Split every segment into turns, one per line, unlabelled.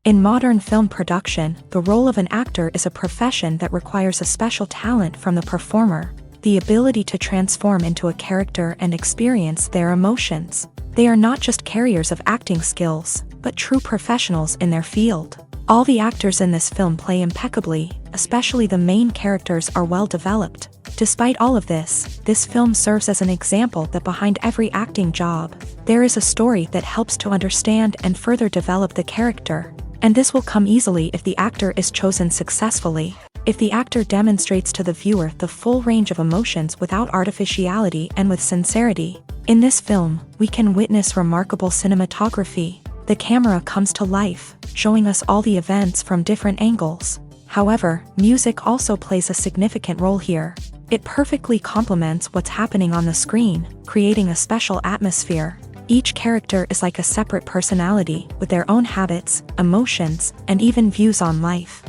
In modern film production, the role of an actor is a profession that requires a special talent from the performer, the ability to transform into a character and experience their emotions. They are not just carriers of acting skills, but true professionals in their field. All the actors in this film play impeccably, especially the main characters are well developed. Despite all of this film serves as an example that behind every acting job, there is a story that helps to understand and further develop the character. And this will come easily if the actor is chosen successfully. If the actor demonstrates to the viewer the full range of emotions without artificiality and with sincerity. In this film, we can witness remarkable cinematography. The camera comes to life, showing us all the events from different angles. However, music also plays a significant role here. It perfectly complements what's happening on the screen, creating a special atmosphere. Each character is like a separate personality, with their own habits, emotions, and even views on life.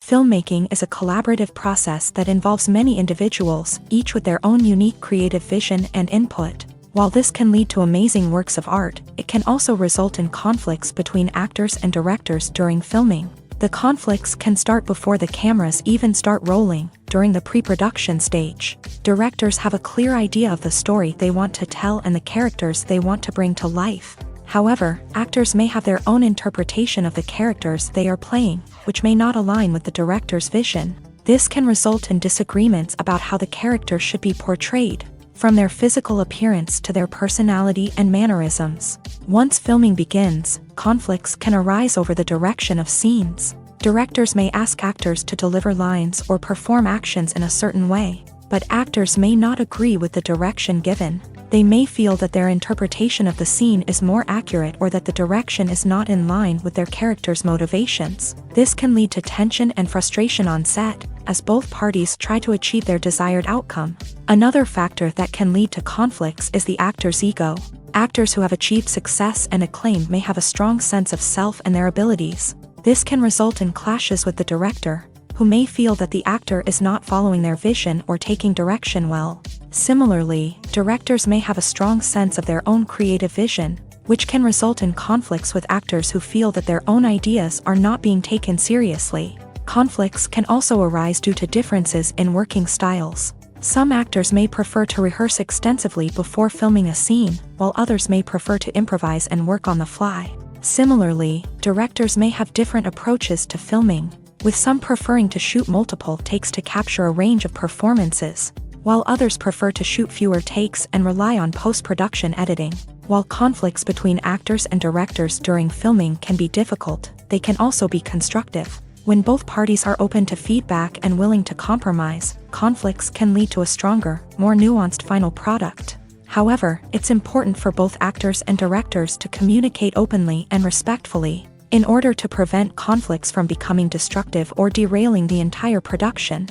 Filmmaking is a collaborative process that involves many individuals, each with their own unique creative vision and input. While this can lead to amazing works of art, it can also result in conflicts between actors and directors during filming. The conflicts can start before the cameras even start rolling, during the pre-production stage. Directors have a clear idea of the story they want to tell and the characters they want to bring to life. However, actors may have their own interpretation of the characters they are playing, which may not align with the director's vision. This can result in disagreements about how the character should be portrayed, from their physical appearance to their personality and mannerisms. Once filming begins, conflicts can arise over the direction of scenes. Directors may ask actors to deliver lines or perform actions in a certain way, but actors may not agree with the direction given. They may feel that their interpretation of the scene is more accurate or that the direction is not in line with their character's motivations. This can lead to tension and frustration on set, as both parties try to achieve their desired outcome. Another factor that can lead to conflicts is the actor's ego. Actors who have achieved success and acclaim may have a strong sense of self and their abilities. This can result in clashes with the director, who may feel that the actor is not following their vision or taking direction well. Similarly, directors may have a strong sense of their own creative vision, which can result in conflicts with actors who feel that their own ideas are not being taken seriously. Conflicts can also arise due to differences in working styles. Some actors may prefer to rehearse extensively before filming a scene, while others may prefer to improvise and work on the fly. Similarly, directors may have different approaches to filming, with some preferring to shoot multiple takes to capture a range of performances, while others prefer to shoot fewer takes and rely on post-production editing. While conflicts between actors and directors during filming can be difficult, they can also be constructive. When both parties are open to feedback and willing to compromise, conflicts can lead to a stronger, more nuanced final product. However, it's important for both actors and directors to communicate openly and respectfully, in order to prevent conflicts from becoming destructive or derailing the entire production.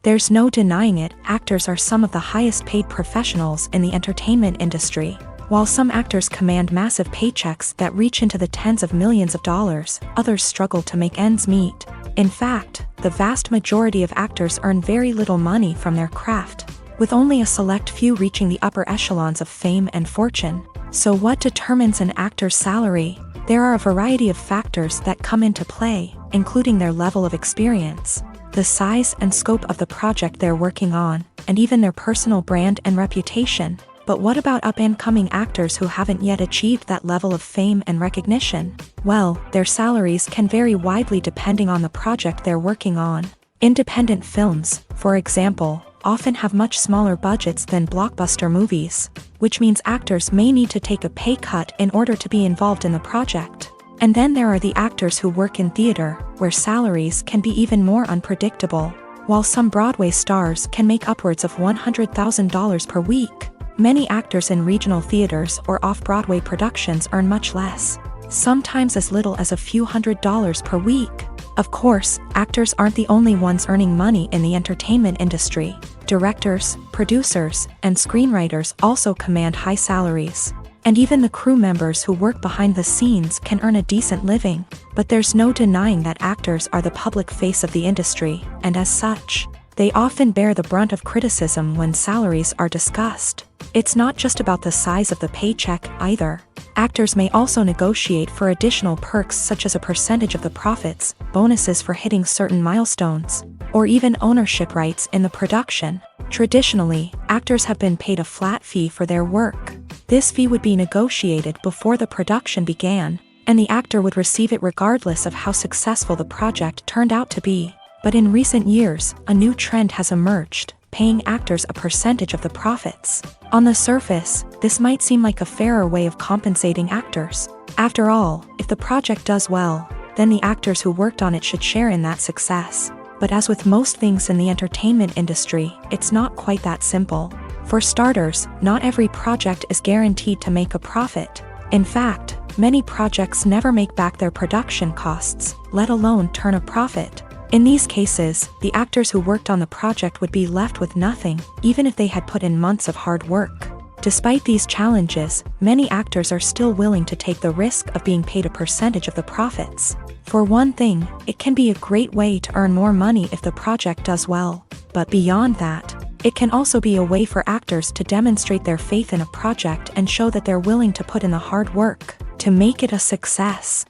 There's no denying it, actors are some of the highest paid professionals in the entertainment industry. While some actors command massive paychecks that reach into the tens of millions of dollars, others struggle to make ends meet. In fact, the vast majority of actors earn very little money from their craft, with only a select few reaching the upper echelons of fame and fortune. So what determines an actor's salary? There are a variety of factors that come into play, including their level of experience, the size and scope of the project they're working on, and even their personal brand and reputation. But what about up-and-coming actors who haven't yet achieved that level of fame and recognition? Well, their salaries can vary widely depending on the project they're working on. Independent films, for example, often have much smaller budgets than blockbuster movies, which means actors may need to take a pay cut in order to be involved in the project. And then there are the actors who work in theater, where salaries can be even more unpredictable. While some Broadway stars can make upwards of $100,000 per week, many actors in regional theaters or off-Broadway productions earn much less, sometimes as little as a few $100s per week. Of course, actors aren't the only ones earning money in the entertainment industry. Directors, producers, and screenwriters also command high salaries. And even the crew members who work behind the scenes can earn a decent living. But there's no denying that actors are the public face of the industry, and as such, they often bear the brunt of criticism when salaries are discussed. It's not just about the size of the paycheck, either. Actors may also negotiate for additional perks such as a percentage of the profits, bonuses for hitting certain milestones, or even ownership rights in the production. Traditionally, actors have been paid a flat fee for their work. This fee would be negotiated before the production began, and the actor would receive it regardless of how successful the project turned out to be. But in recent years, a new trend has emerged, paying actors a percentage of the profits. On the surface, this might seem like a fairer way of compensating actors. After all, if the project does well, then the actors who worked on it should share in that success. But as with most things in the entertainment industry, it's not quite that simple. For starters, not every project is guaranteed to make a profit. In fact, many projects never make back their production costs, let alone turn a profit. In these cases, the actors who worked on the project would be left with nothing, even if they had put in months of hard work. Despite these challenges, many actors are still willing to take the risk of being paid a percentage of the profits. For one thing, it can be a great way to earn more money if the project does well. But beyond that, it can also be a way for actors to demonstrate their faith in a project and show that they're willing to put in the hard work to make it a success.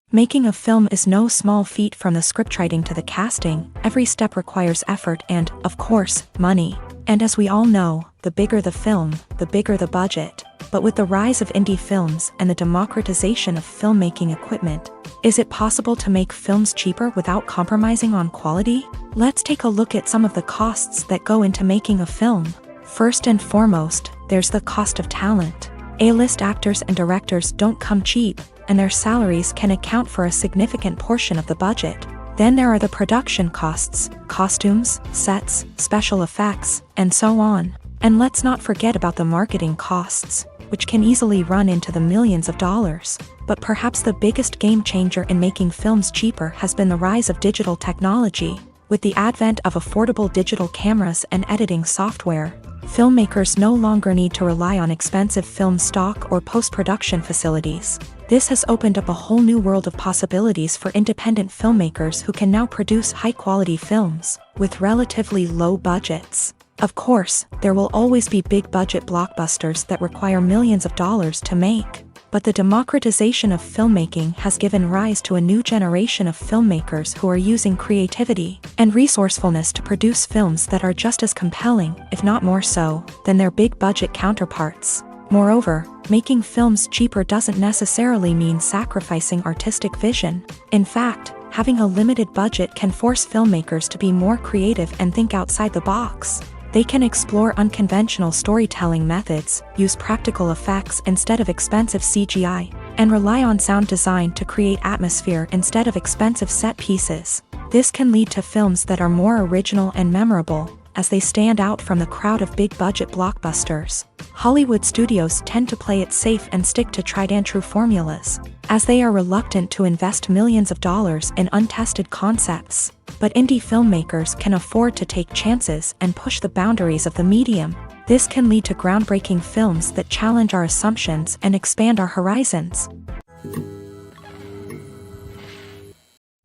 Making a film is no small feat. From the scriptwriting to the casting, every step requires effort and, of course, money. And as we all know, the bigger the film, the bigger the budget. But with the rise of indie films and the democratization of filmmaking equipment, is it possible to make films cheaper without compromising on quality? Let's take a look at some of the costs that go into making a film. First and foremost, there's the cost of talent. A-list actors and directors don't come cheap, and their salaries can account for a significant portion of the budget. Then there are the production costs, costumes, sets, special effects, and so on. And let's not forget about the marketing costs, which can easily run into the millions of dollars. But perhaps the biggest game changer in making films cheaper has been the rise of digital technology. With the advent of affordable digital cameras and editing software, filmmakers no longer need to rely on expensive film stock or post-production facilities. This has opened up a whole new world of possibilities for independent filmmakers who can now produce high-quality films with relatively low budgets. Of course, there will always be big-budget blockbusters that require millions of dollars to make. But the democratization of filmmaking has given rise to a new generation of filmmakers who are using creativity and resourcefulness to produce films that are just as compelling, if not more so, than their big-budget counterparts. Moreover, making films cheaper doesn't necessarily mean sacrificing artistic vision. In fact, having a limited budget can force filmmakers to be more creative and think outside the box. They can explore unconventional storytelling methods, use practical effects instead of expensive CGI, and rely on sound design to create atmosphere instead of expensive set pieces. This can lead to films that are more original and memorable, as they stand out from the crowd of big-budget blockbusters. Hollywood studios tend to play it safe and stick to tried-and-true formulas, as they are reluctant to invest millions of dollars in untested concepts. But indie filmmakers can afford to take chances and push the boundaries of the medium. This can lead to groundbreaking films that challenge our assumptions and expand our horizons.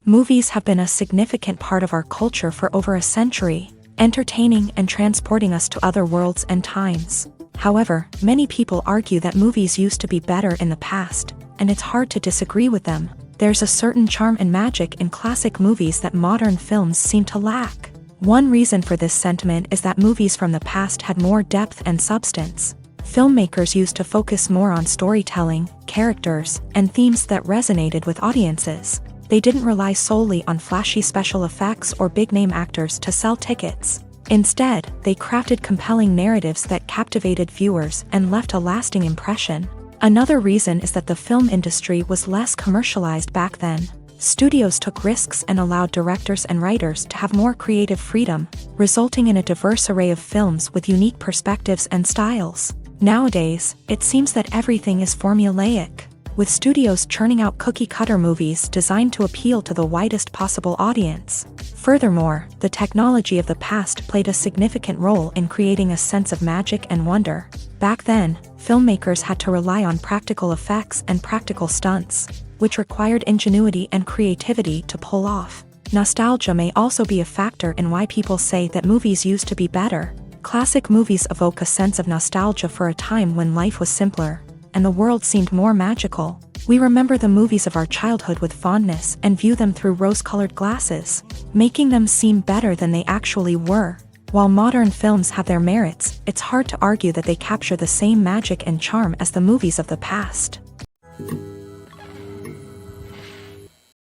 Movies have been a significant part of our culture for over a century, entertaining and transporting us to other worlds and times. However, many people argue that movies used to be better in the past, and it's hard to disagree with them. There's a certain charm and magic in classic movies that modern films seem to lack. One reason for this sentiment is that movies from the past had more depth and substance. Filmmakers used to focus more on storytelling, characters, and themes that resonated with audiences. They didn't rely solely on flashy special effects or big-name actors to sell tickets. Instead, they crafted compelling narratives that captivated viewers and left a lasting impression. Another reason is that the film industry was less commercialized back then. Studios took risks and allowed directors and writers to have more creative freedom, resulting in a diverse array of films with unique perspectives and styles. Nowadays, it seems that everything is formulaic, with studios churning out cookie-cutter movies designed to appeal to the widest possible audience. Furthermore, the technology of the past played a significant role in creating a sense of magic and wonder. Back then, filmmakers had to rely on practical effects and practical stunts, which required ingenuity and creativity to pull off. Nostalgia may also be a factor in why people say that movies used to be better. Classic movies evoke a sense of nostalgia for a time when life was simpler, and the world seemed more magical. We remember the movies of our childhood with fondness and view them through rose-colored glasses, making them seem better than they actually were. While modern films have their merits, it's hard to argue that they capture the same magic and charm as the movies of the past.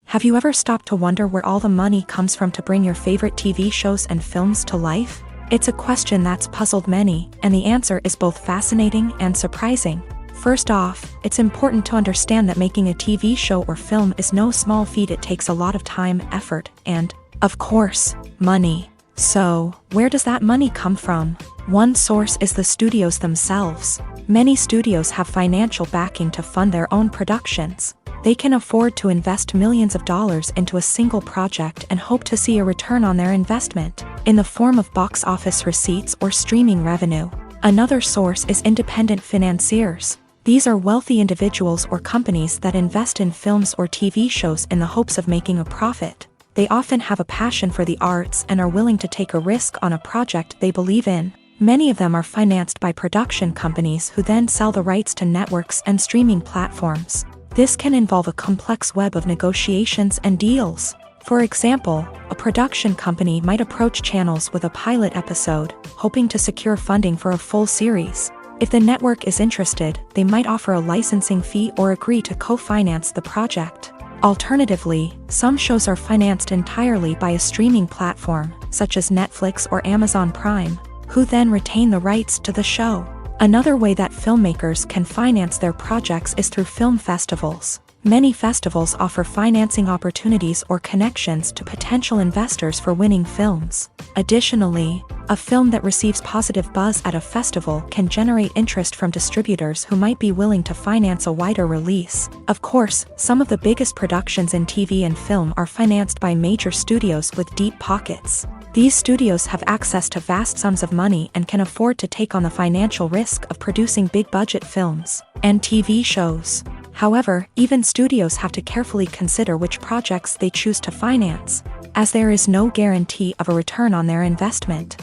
Have you ever stopped to wonder where all the money comes from to bring your favorite TV shows and films to life? It's a question that's puzzled many, and the answer is both fascinating and surprising. First off, it's important to understand that making a TV show or film is no small feat. It takes a lot of time, effort, and, of course, money. So, where does that money come from? One source is the studios themselves. Many studios have financial backing to fund their own productions. They can afford to invest millions of dollars into a single project and hope to see a return on their investment, in the form of box office receipts or streaming revenue. Another source is independent financiers. These are wealthy individuals or companies that invest in films or TV shows in the hopes of making a profit. They often have a passion for the arts and are willing to take a risk on a project they believe in. Many of them are financed by production companies who then sell the rights to networks and streaming platforms. This can involve a complex web of negotiations and deals. For example, a production company might approach channels with a pilot episode, hoping to secure funding for a full series. If the network is interested, they might offer a licensing fee or agree to co-finance the project. Alternatively, some shows are financed entirely by a streaming platform, such as Netflix or Amazon Prime, who then retain the rights to the show. Another way that filmmakers can finance their projects is through film festivals. Many festivals offer financing opportunities or connections to potential investors for winning films. Additionally, a film that receives positive buzz at a festival can generate interest from distributors who might be willing to finance a wider release. Of course, some of the biggest productions in TV and film are financed by major studios with deep pockets. These studios have access to vast sums of money and can afford to take on the financial risk of producing big-budget films and TV shows. However, even studios have to carefully consider which projects they choose to finance, as there is no guarantee of a return on their investment.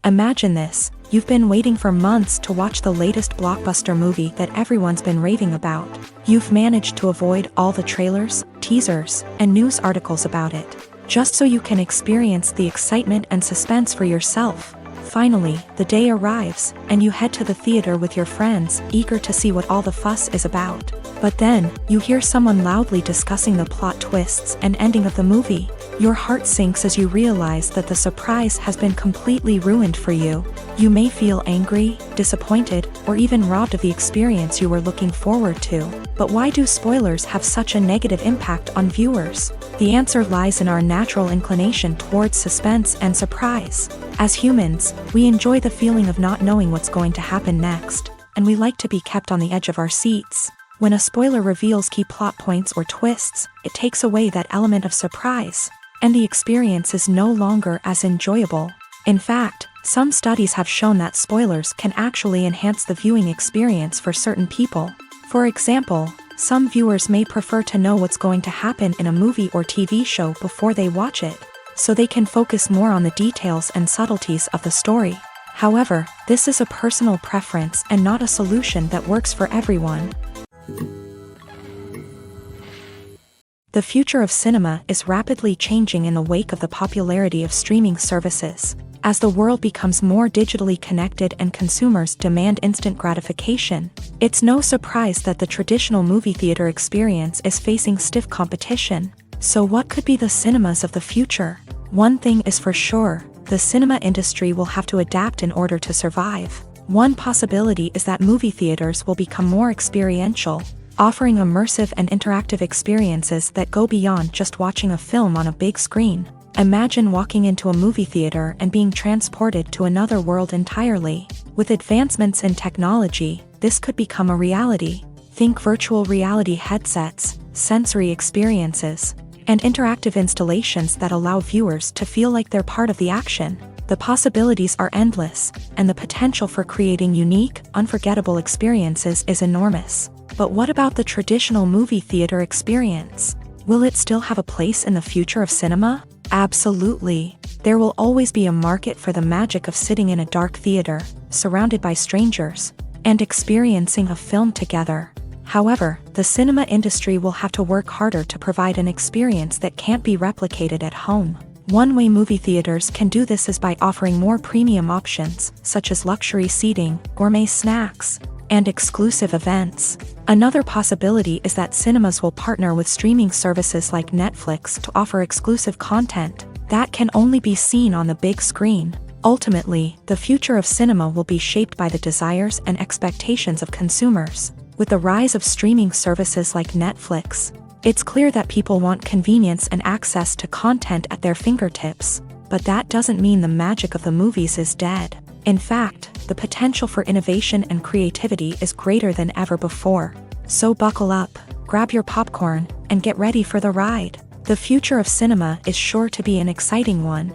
Imagine this: you've been waiting for months to watch the latest blockbuster movie that everyone's been raving about. You've managed to avoid all the trailers, teasers, and news articles about it, just so you can experience the excitement and suspense for yourself. Finally, the day arrives, and you head to the theater with your friends, eager to see what all the fuss is about. But then, you hear someone loudly discussing the plot twists and ending of the movie. Your heart sinks as you realize that the surprise has been completely ruined for you. You may feel angry, disappointed, or even robbed of the experience you were looking forward to. But why do spoilers have such a negative impact on viewers? The answer lies in our natural inclination towards suspense and surprise. As humans, we enjoy the feeling of not knowing what's going to happen next, and we like to be kept on the edge of our seats. When a spoiler reveals key plot points or twists, it takes away that element of surprise, and the experience is no longer as enjoyable. In fact, some studies have shown that spoilers can actually enhance the viewing experience for certain people. For example, some viewers may prefer to know what's going to happen in a movie or TV show before they watch it, so they can focus more on the details and subtleties of the story. However, this is a personal preference and not a solution that works for everyone. The future of cinema is rapidly changing in the wake of the popularity of streaming services. As the world becomes more digitally connected and consumers demand instant gratification, it's no surprise that the traditional movie theater experience is facing stiff competition. So what could be the cinemas of the future? One thing is for sure: the cinema industry will have to adapt in order to survive. One possibility is that movie theaters will become more experiential, offering immersive and interactive experiences that go beyond just watching a film on a big screen. Imagine walking into a movie theater and being transported to another world entirely. With advancements in technology, this could become a reality. Think virtual reality headsets, sensory experiences, and interactive installations that allow viewers to feel like they're part of the action. The possibilities are endless, and the potential for creating unique, unforgettable experiences is enormous. But what about the traditional movie theater experience? Will it still have a place in the future of cinema? Absolutely. There will always be a market for the magic of sitting in a dark theater, surrounded by strangers, and experiencing a film together. However, the cinema industry will have to work harder to provide an experience that can't be replicated at home. One way movie theaters can do this is by offering more premium options, such as luxury seating, gourmet snacks, and exclusive events. Another possibility is that cinemas will partner with streaming services like Netflix to offer exclusive content that can only be seen on the big screen. Ultimately, the future of cinema will be shaped by the desires and expectations of consumers. With the rise of streaming services like Netflix, it's clear that people want convenience and access to content at their fingertips. But that doesn't mean the magic of the movies is dead. In fact, the potential for innovation and creativity is greater than ever before. So buckle up, grab your popcorn, and get ready for the ride. The future of cinema is sure to be an exciting one.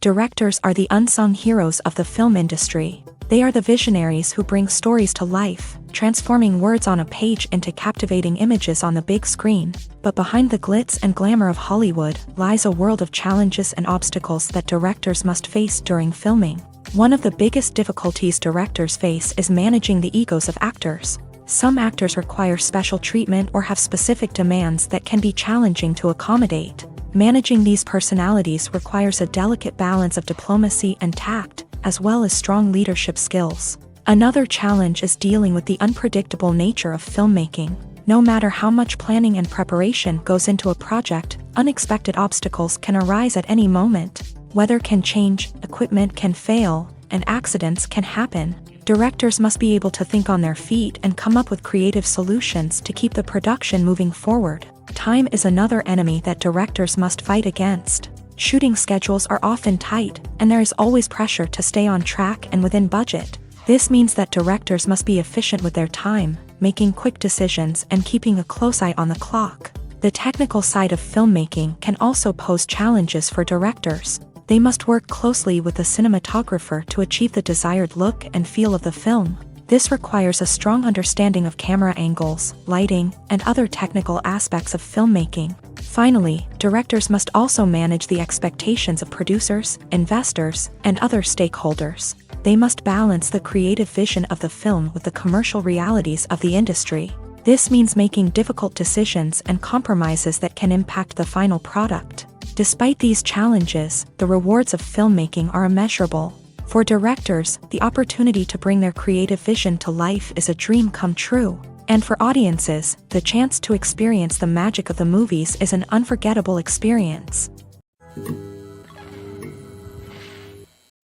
Directors are the unsung heroes of the film industry. They are the visionaries who bring stories to life, transforming words on a page into captivating images on the big screen. But behind the glitz and glamour of Hollywood lies a world of challenges and obstacles that directors must face during filming. One of the biggest difficulties directors face is managing the egos of actors. Some actors require special treatment or have specific demands that can be challenging to accommodate. Managing these personalities requires a delicate balance of diplomacy and tact, as well as strong leadership skills. Another challenge is dealing with the unpredictable nature of filmmaking. No matter how much planning and preparation goes into a project, unexpected obstacles can arise at any moment. Weather can change, equipment can fail, and accidents can happen. Directors must be able to think on their feet and come up with creative solutions to keep the production moving forward. Time is another enemy that directors must fight against. Shooting schedules are often tight, and there is always pressure to stay on track and within budget. This means that directors must be efficient with their time, making quick decisions and keeping a close eye on the clock. The technical side of filmmaking can also pose challenges for directors. They must work closely with the cinematographer to achieve the desired look and feel of the film. This requires a strong understanding of camera angles, lighting, and other technical aspects of filmmaking. Finally, directors must also manage the expectations of producers, investors, and other stakeholders. They must balance the creative vision of the film with the commercial realities of the industry. This means making difficult decisions and compromises that can impact the final product. Despite these challenges, the rewards of filmmaking are immeasurable. For directors, the opportunity to bring their creative vision to life is a dream come true. And for audiences, the chance to experience the magic of the movies is an unforgettable experience.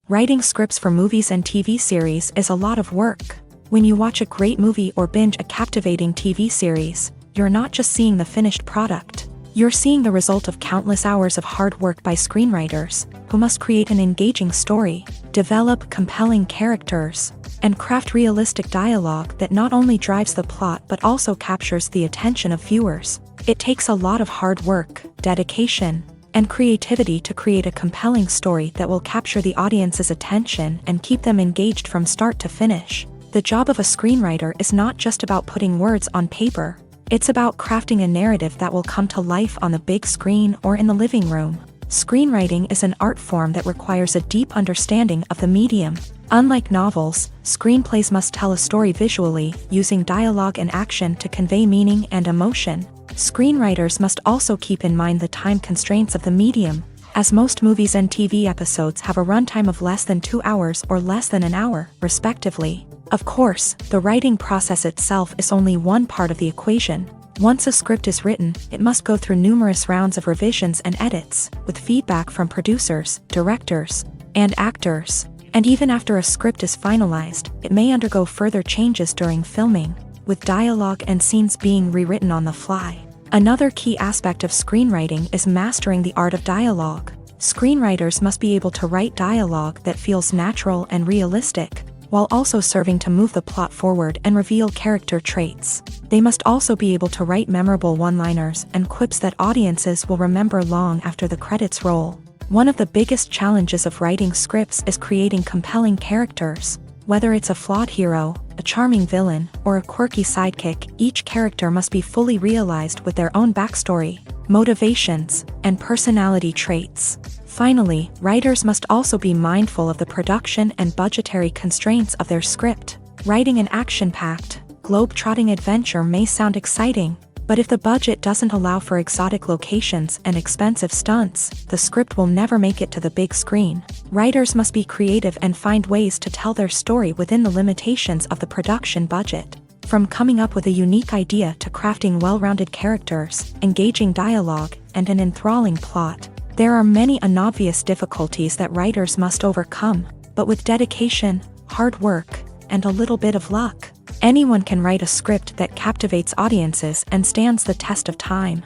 Writing scripts for movies and TV series is a lot of work. When you watch a great movie or binge a captivating TV series, you're not just seeing the finished product. You're seeing the result of countless hours of hard work by screenwriters, who must create an engaging story, develop compelling characters, and craft realistic dialogue that not only drives the plot but also captures the attention of viewers. It takes a lot of hard work, dedication, and creativity to create a compelling story that will capture the audience's attention and keep them engaged from start to finish. The job of a screenwriter is not just about putting words on paper. It's about crafting a narrative that will come to life on the big screen or in the living room. Screenwriting is an art form that requires a deep understanding of the medium. Unlike novels, screenplays must tell a story visually, using dialogue and action to convey meaning and emotion. Screenwriters must also keep in mind the time constraints of the medium, as most movies and TV episodes have a runtime of less than 2 hours or less than an hour, respectively. Of course, the writing process itself is only one part of the equation. Once a script is written, it must go through numerous rounds of revisions and edits, with feedback from producers, directors, and actors. And even after a script is finalized, it may undergo further changes during filming, with dialogue and scenes being rewritten on the fly. Another key aspect of screenwriting is mastering the art of dialogue. Screenwriters must be able to write dialogue that feels natural and realistic, while also serving to move the plot forward and reveal character traits. They must also be able to write memorable one-liners and quips that audiences will remember long after the credits roll. One of the biggest challenges of writing scripts is creating compelling characters. Whether it's a flawed hero, a charming villain, or a quirky sidekick, each character must be fully realized with their own backstory, motivations, and personality traits. Finally, writers must also be mindful of the production and budgetary constraints of their script. Writing an action-packed, globe-trotting adventure may sound exciting, but if the budget doesn't allow for exotic locations and expensive stunts, the script will never make it to the big screen. Writers must be creative and find ways to tell their story within the limitations of the production budget. From coming up with a unique idea to crafting well-rounded characters, engaging dialogue, and an enthralling plot, there are many unobvious difficulties that writers must overcome, but with dedication, hard work, and a little bit of luck, anyone can write a script that captivates audiences and stands the test of time.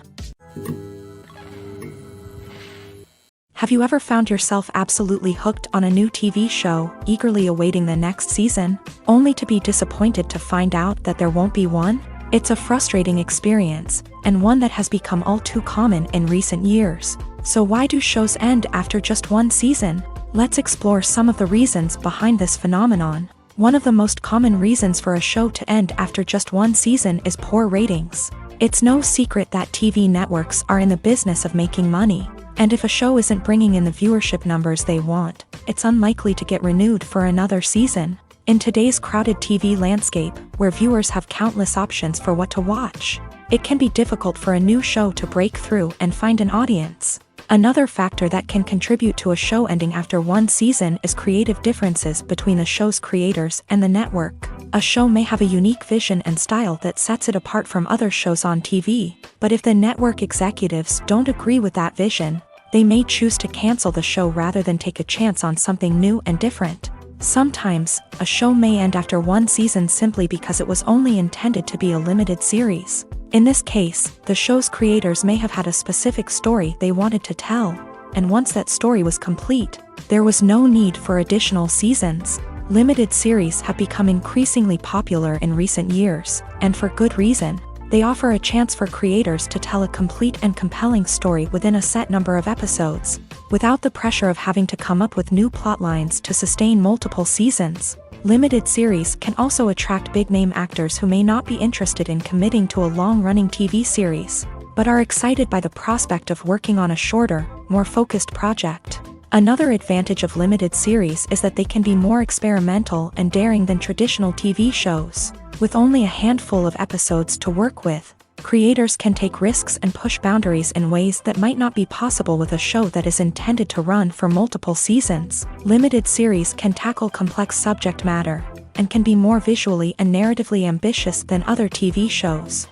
Have you ever found yourself absolutely hooked on a new TV show, eagerly awaiting the next season, only to be disappointed to find out that there won't be one? It's a frustrating experience, and one that has become all too common in recent years. So why do shows end after just one season? Let's explore some of the reasons behind this phenomenon. One of the most common reasons for a show to end after just one season is poor ratings. It's no secret that TV networks are in the business of making money, and if a show isn't bringing in the viewership numbers they want, it's unlikely to get renewed for another season. In today's crowded TV landscape, where viewers have countless options for what to watch, it can be difficult for a new show to break through and find an audience. Another factor that can contribute to a show ending after one season is creative differences between the show's creators and the network. A show may have a unique vision and style that sets it apart from other shows on TV, but if the network executives don't agree with that vision, they may choose to cancel the show rather than take a chance on something new and different. Sometimes, a show may end after one season simply because it was only intended to be a limited series. In this case, the show's creators may have had a specific story they wanted to tell, and once that story was complete, there was no need for additional seasons. Limited series have become increasingly popular in recent years, and for good reason. They offer a chance for creators to tell a complete and compelling story within a set number of episodes, without the pressure of having to come up with new plotlines to sustain multiple seasons. Limited series can also attract big-name actors who may not be interested in committing to a long-running TV series, but are excited by the prospect of working on a shorter, more focused project. Another advantage of limited series is that they can be more experimental and daring than traditional TV shows. With only a handful of episodes to work with, creators can take risks and push boundaries in ways that might not be possible with a show that is intended to run for multiple seasons. Limited series can tackle complex subject matter, and can be more visually and narratively ambitious than other TV shows.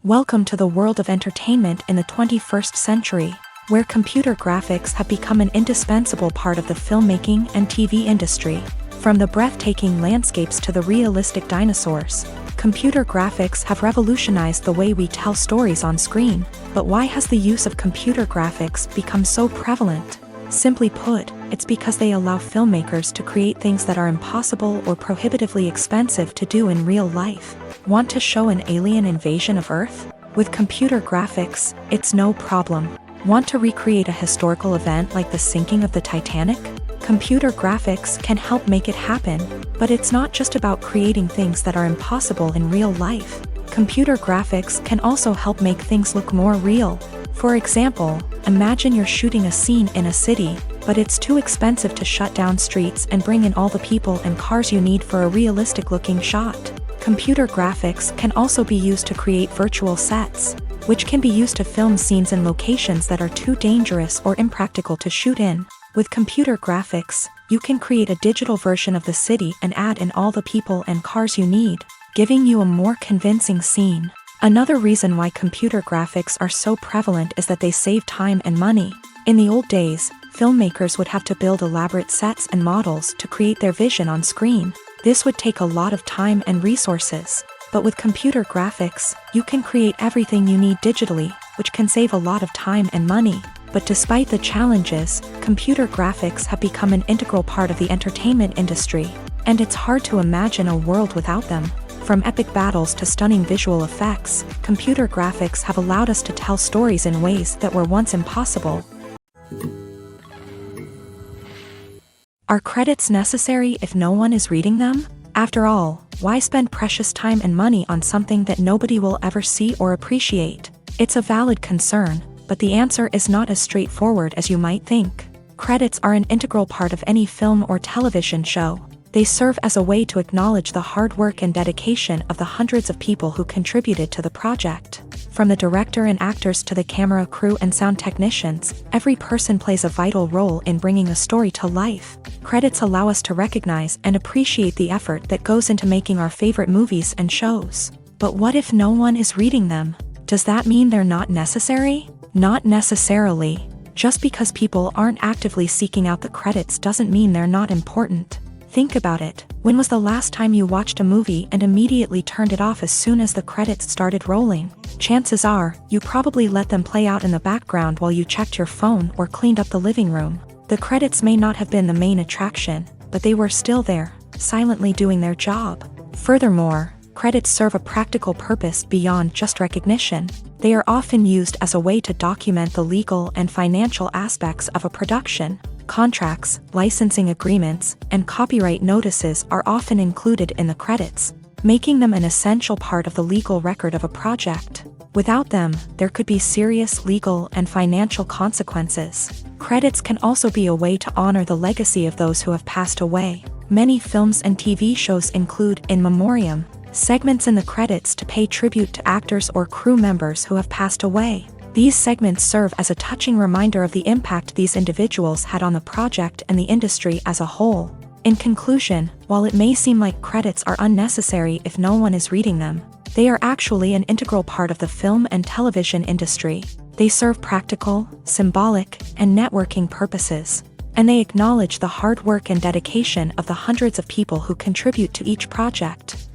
Welcome to the world of entertainment in the 21st century, where computer graphics have become an indispensable part of the filmmaking and TV industry. From the breathtaking landscapes to the realistic dinosaurs, computer graphics have revolutionized the way we tell stories on screen. But why has the use of computer graphics become so prevalent? Simply put, it's because they allow filmmakers to create things that are impossible or prohibitively expensive to do in real life. Want to show an alien invasion of Earth? With computer graphics, it's no problem. Want to recreate a historical event like the sinking of the Titanic? Computer graphics can help make it happen, but it's not just about creating things that are impossible in real life. Computer graphics can also help make things look more real. For example, imagine you're shooting a scene in a city, but it's too expensive to shut down streets and bring in all the people and cars you need for a realistic-looking shot. Computer graphics can also be used to create virtual sets, which can be used to film scenes in locations that are too dangerous or impractical to shoot in. With computer graphics, you can create a digital version of the city and add in all the people and cars you need, giving you a more convincing scene. Another reason why computer graphics are so prevalent is that they save time and money. In the old days, filmmakers would have to build elaborate sets and models to create their vision on screen. This would take a lot of time and resources. But with computer graphics, you can create everything you need digitally, which can save a lot of time and money. But despite the challenges, computer graphics have become an integral part of the entertainment industry, and it's hard to imagine a world without them. From epic battles to stunning visual effects, computer graphics have allowed us to tell stories in ways that were once impossible. Are credits necessary if no one is reading them? After all, why spend precious time and money on something that nobody will ever see or appreciate? It's a valid concern, but the answer is not as straightforward as you might think. Credits are an integral part of any film or television show. They serve as a way to acknowledge the hard work and dedication of the hundreds of people who contributed to the project. From the director and actors to the camera crew and sound technicians, every person plays a vital role in bringing a story to life. Credits allow us to recognize and appreciate the effort that goes into making our favorite movies and shows. But what if no one is reading them? Does that mean they're not necessary? Not necessarily. Just because people aren't actively seeking out the credits doesn't mean they're not important. Think about it. When was the last time you watched a movie and immediately turned it off as soon as the credits started rolling? Chances are, you probably let them play out in the background while you checked your phone or cleaned up the living room. The credits may not have been the main attraction, but they were still there, silently doing their job. Furthermore, credits serve a practical purpose beyond just recognition. They are often used as a way to document the legal and financial aspects of a production. Contracts, licensing agreements, and copyright notices are often included in the credits, making them an essential part of the legal record of a project. Without them, there could be serious legal and financial consequences. Credits can also be a way to honor the legacy of those who have passed away. Many films and TV shows include in memoriam segments in the credits to pay tribute to actors or crew members who have passed away. These segments serve as a touching reminder of the impact these individuals had on the project and the industry as a whole. In conclusion, while it may seem like credits are unnecessary if no one is reading them, they are actually an integral part of the film and television industry. They serve practical, symbolic, and networking purposes, and they acknowledge the hard work and dedication of the hundreds of people who contribute to each project.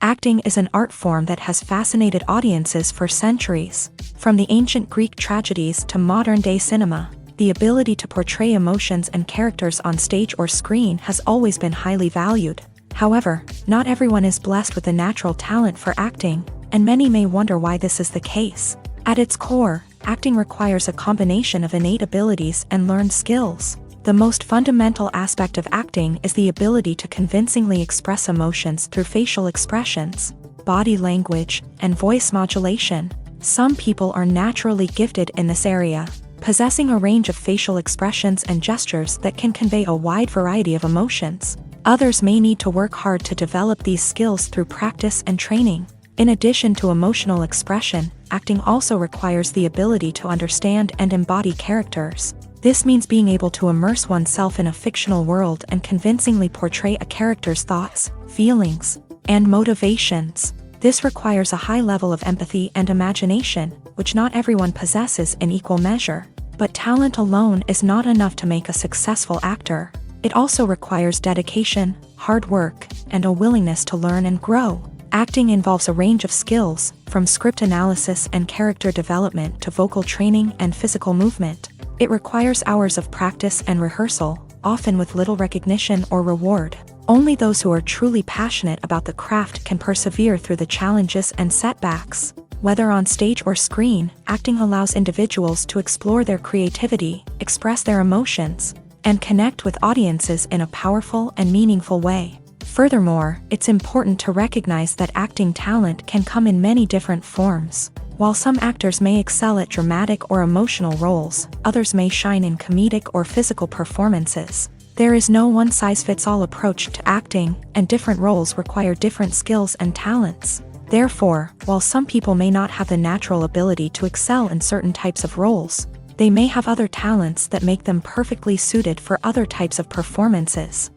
Acting is an art form that has fascinated audiences for centuries. From the ancient Greek tragedies to modern-day cinema, the ability to portray emotions and characters on stage or screen has always been highly valued. However, not everyone is blessed with a natural talent for acting, and many may wonder why this is the case. At its core, acting requires a combination of innate abilities and learned skills. The most fundamental aspect of acting is the ability to convincingly express emotions through facial expressions, body language, and voice modulation. Some people are naturally gifted in this area, possessing a range of facial expressions and gestures that can convey a wide variety of emotions. Others may need to work hard to develop these skills through practice and training. In addition to emotional expression, acting also requires the ability to understand and embody characters. This means being able to immerse oneself in a fictional world and convincingly portray a character's thoughts, feelings, and motivations. This requires a high level of empathy and imagination, which not everyone possesses in equal measure. But talent alone is not enough to make a successful actor. It also requires dedication, hard work, and a willingness to learn and grow. Acting involves a range of skills, from script analysis and character development to vocal training and physical movement. It requires hours of practice and rehearsal, often with little recognition or reward. Only those who are truly passionate about the craft can persevere through the challenges and setbacks. Whether on stage or screen, acting allows individuals to explore their creativity, express their emotions, and connect with audiences in a powerful and meaningful way. Furthermore, it's important to recognize that acting talent can come in many different forms. While some actors may excel at dramatic or emotional roles, others may shine in comedic or physical performances. There is no one-size-fits-all approach to acting, and different roles require different skills and talents. Therefore, while some people may not have the natural ability to excel in certain types of roles, they may have other talents that make them perfectly suited for other types of performances.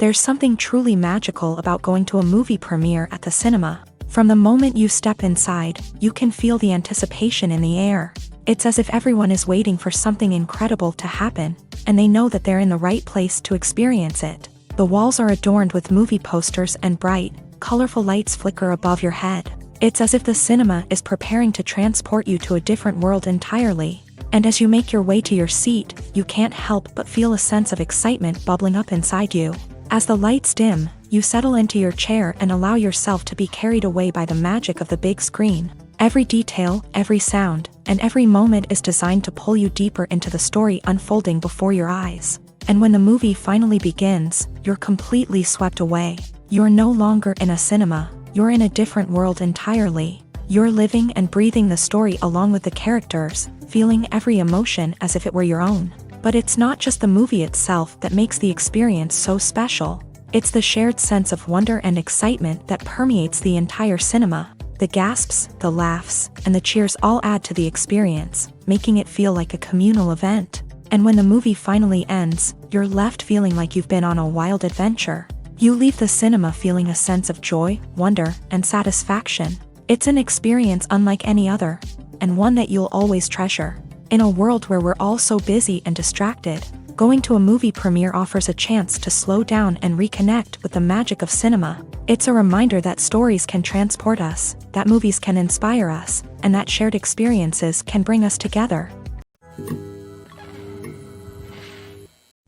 There's something truly magical about going to a movie premiere at the cinema. From the moment you step inside, you can feel the anticipation in the air. It's as if everyone is waiting for something incredible to happen, and they know that they're in the right place to experience it. The walls are adorned with movie posters and bright, colorful lights flicker above your head. It's as if the cinema is preparing to transport you to a different world entirely. And as you make your way to your seat, you can't help but feel a sense of excitement bubbling up inside you. As the lights dim, you settle into your chair and allow yourself to be carried away by the magic of the big screen. Every detail, every sound, and every moment is designed to pull you deeper into the story unfolding before your eyes. And when the movie finally begins, you're completely swept away. You're no longer in a cinema, you're in a different world entirely. You're living and breathing the story along with the characters, feeling every emotion as if it were your own. But it's not just the movie itself that makes the experience so special. It's the shared sense of wonder and excitement that permeates the entire cinema. The gasps, the laughs, and the cheers all add to the experience, making it feel like a communal event. And when the movie finally ends, you're left feeling like you've been on a wild adventure. You leave the cinema feeling a sense of joy, wonder, and satisfaction. It's an experience unlike any other, and one that you'll always treasure. In a world where we're all so busy and distracted, going to a movie premiere offers a chance to slow down and reconnect with the magic of cinema. It's a reminder that stories can transport us, that movies can inspire us, and that shared experiences can bring us together.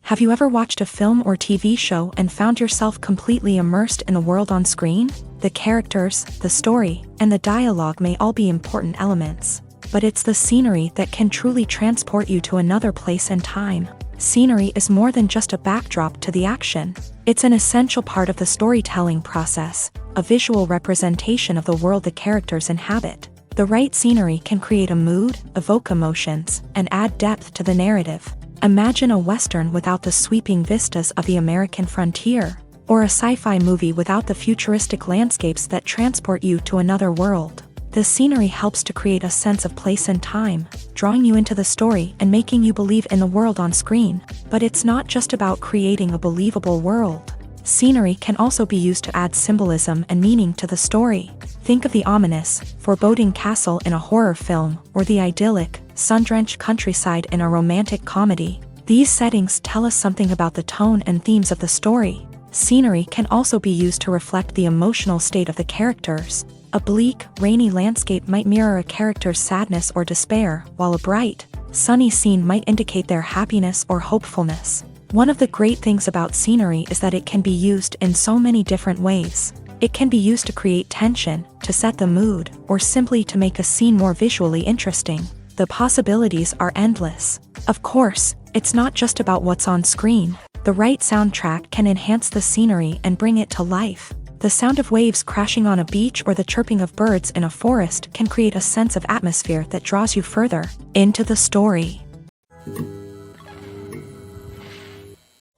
Have you ever watched a film or TV show and found yourself completely immersed in the world on screen? The characters, the story, and the dialogue may all be important elements, but it's the scenery that can truly transport you to another place and time. Scenery is more than just a backdrop to the action. It's an essential part of the storytelling process, a visual representation of the world the characters inhabit. The right scenery can create a mood, evoke emotions, and add depth to the narrative. Imagine a Western without the sweeping vistas of the American frontier, or a sci-fi movie without the futuristic landscapes that transport you to another world. The scenery helps to create a sense of place and time, drawing you into the story and making you believe in the world on screen. But it's not just about creating a believable world. Scenery can also be used to add symbolism and meaning to the story. Think of the ominous, foreboding castle in a horror film, or the idyllic, sun-drenched countryside in a romantic comedy. These settings tell us something about the tone and themes of the story. Scenery can also be used to reflect the emotional state of the characters. A bleak, rainy landscape might mirror a character's sadness or despair, while a bright, sunny scene might indicate their happiness or hopefulness. One of the great things about scenery is that it can be used in so many different ways. It can be used to create tension, to set the mood, or simply to make a scene more visually interesting. The possibilities are endless. Of course, it's not just about what's on screen. The right soundtrack can enhance the scenery and bring it to life. The sound of waves crashing on a beach or the chirping of birds in a forest can create a sense of atmosphere that draws you further into the story.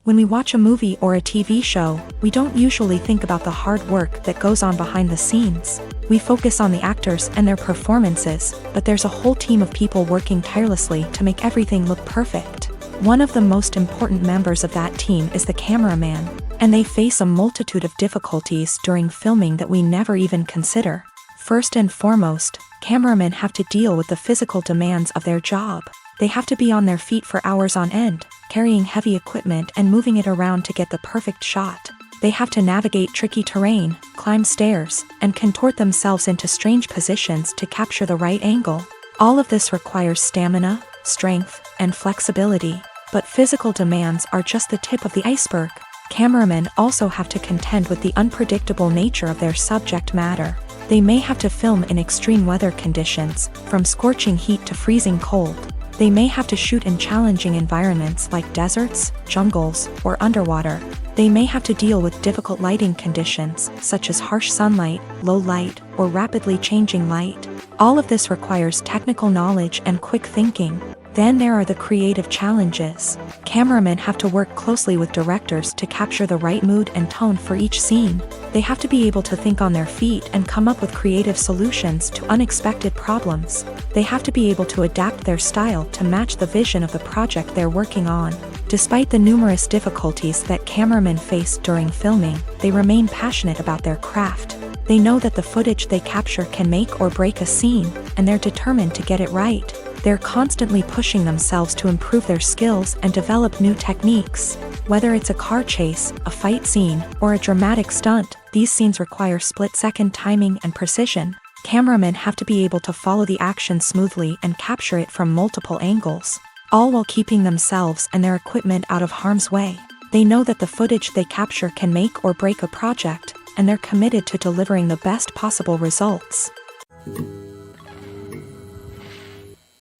When we watch a movie or a TV show, we don't usually think about the hard work that goes on behind the scenes. We focus on the actors and their performances, but there's a whole team of people working tirelessly to make everything look perfect. One of the most important members of that team is the cameraman, and they face a multitude of difficulties during filming that we never even consider. First and foremost, cameramen have to deal with the physical demands of their job. They have to be on their feet for hours on end, carrying heavy equipment and moving it around to get the perfect shot. They have to navigate tricky terrain, climb stairs, and contort themselves into strange positions to capture the right angle. All of this requires stamina, strength, and flexibility. But physical demands are just the tip of the iceberg. Cameramen also have to contend with the unpredictable nature of their subject matter. They may have to film in extreme weather conditions, from scorching heat to freezing cold. They may have to shoot in challenging environments like deserts, jungles, or underwater. They may have to deal with difficult lighting conditions, such as harsh sunlight, low light, or rapidly changing light. All of this requires technical knowledge and quick thinking. Then there are the creative challenges. Cameramen have to work closely with directors to capture the right mood and tone for each scene. They have to be able to think on their feet and come up with creative solutions to unexpected problems. They have to be able to adapt their style to match the vision of the project they're working on. Despite the numerous difficulties that cameramen face during filming, they remain passionate about their craft. They know that the footage they capture can make or break a scene, and they're determined to get it right. They're constantly pushing themselves to improve their skills and develop new techniques. Whether it's a car chase, a fight scene, or a dramatic stunt, these scenes require split-second timing and precision. Cameramen have to be able to follow the action smoothly and capture it from multiple angles, all while keeping themselves and their equipment out of harm's way. They know that the footage they capture can make or break a project, and they're committed to delivering the best possible results.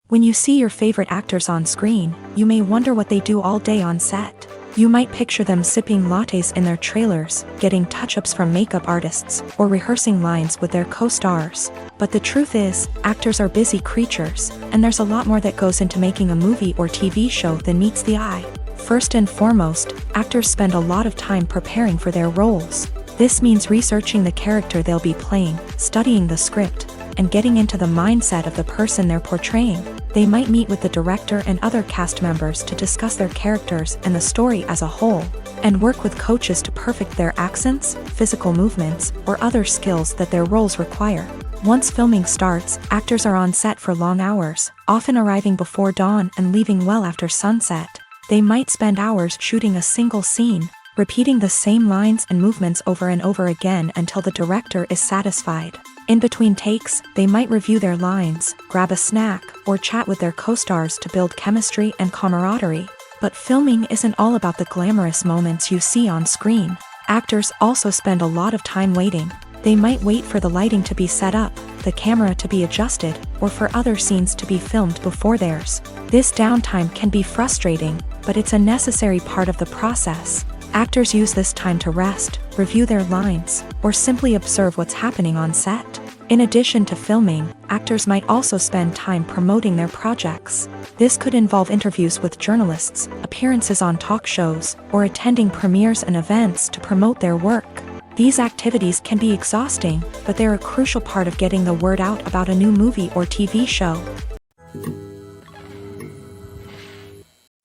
When you see your favorite actors on screen, you may wonder what they do all day on set. You might picture them sipping lattes in their trailers, getting touch-ups from makeup artists, or rehearsing lines with their co-stars. But the truth is, actors are busy creatures, and there's a lot more that goes into making a movie or TV show than meets the eye. First and foremost, actors spend a lot of time preparing for their roles. This means researching the character they'll be playing, studying the script, and getting into the mindset of the person they're portraying. They might meet with the director and other cast members to discuss their characters and the story as a whole, and work with coaches to perfect their accents, physical movements, or other skills that their roles require. Once filming starts, actors are on set for long hours, often arriving before dawn and leaving well after sunset. They might spend hours shooting a single scene, repeating the same lines and movements over and over again until the director is satisfied. In between takes, they might review their lines, grab a snack, or chat with their co-stars to build chemistry and camaraderie. But filming isn't all about the glamorous moments you see on screen. Actors also spend a lot of time waiting. They might wait for the lighting to be set up, the camera to be adjusted, or for other scenes to be filmed before theirs. This downtime can be frustrating, but it's a necessary part of the process. Actors use this time to rest, review their lines, or simply observe what's happening on set. In addition to filming, actors might also spend time promoting their projects. This could involve interviews with journalists, appearances on talk shows, or attending premieres and events to promote their work. These activities can be exhausting, but they're a crucial part of getting the word out about a new movie or TV show.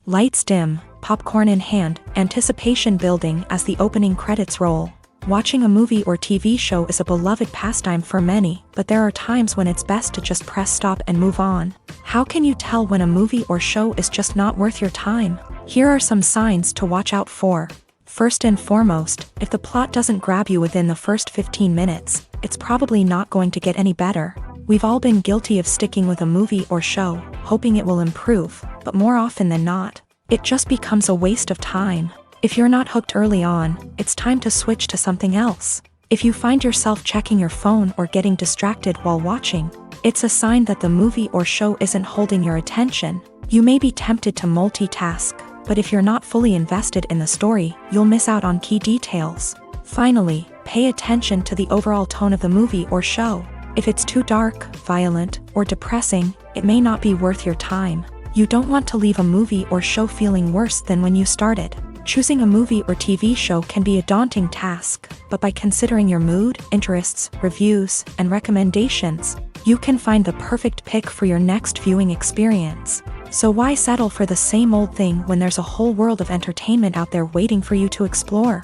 Lights dim, popcorn in hand, anticipation building as the opening credits roll. Watching a movie or TV show is a beloved pastime for many, but there are times when it's best to just press stop and move on. How can you tell when a movie or show is just not worth your time? Here are some signs to watch out for. First and foremost, if the plot doesn't grab you within the first 15 minutes, it's probably not going to get any better. We've all been guilty of sticking with a movie or show, hoping it will improve, but more often than not, it just becomes a waste of time. If you're not hooked early on, it's time to switch to something else. If you find yourself checking your phone or getting distracted while watching, it's a sign that the movie or show isn't holding your attention. You may be tempted to multitask, but if you're not fully invested in the story, you'll miss out on key details. Finally, pay attention to the overall tone of the movie or show. If it's too dark, violent, or depressing, it may not be worth your time. You don't want to leave a movie or show feeling worse than when you started. Choosing a movie or TV show can be a daunting task, but by considering your mood, interests, reviews, and recommendations, you can find the perfect pick for your next viewing experience. So why settle for the same old thing when there's a whole world of entertainment out there waiting for you to explore?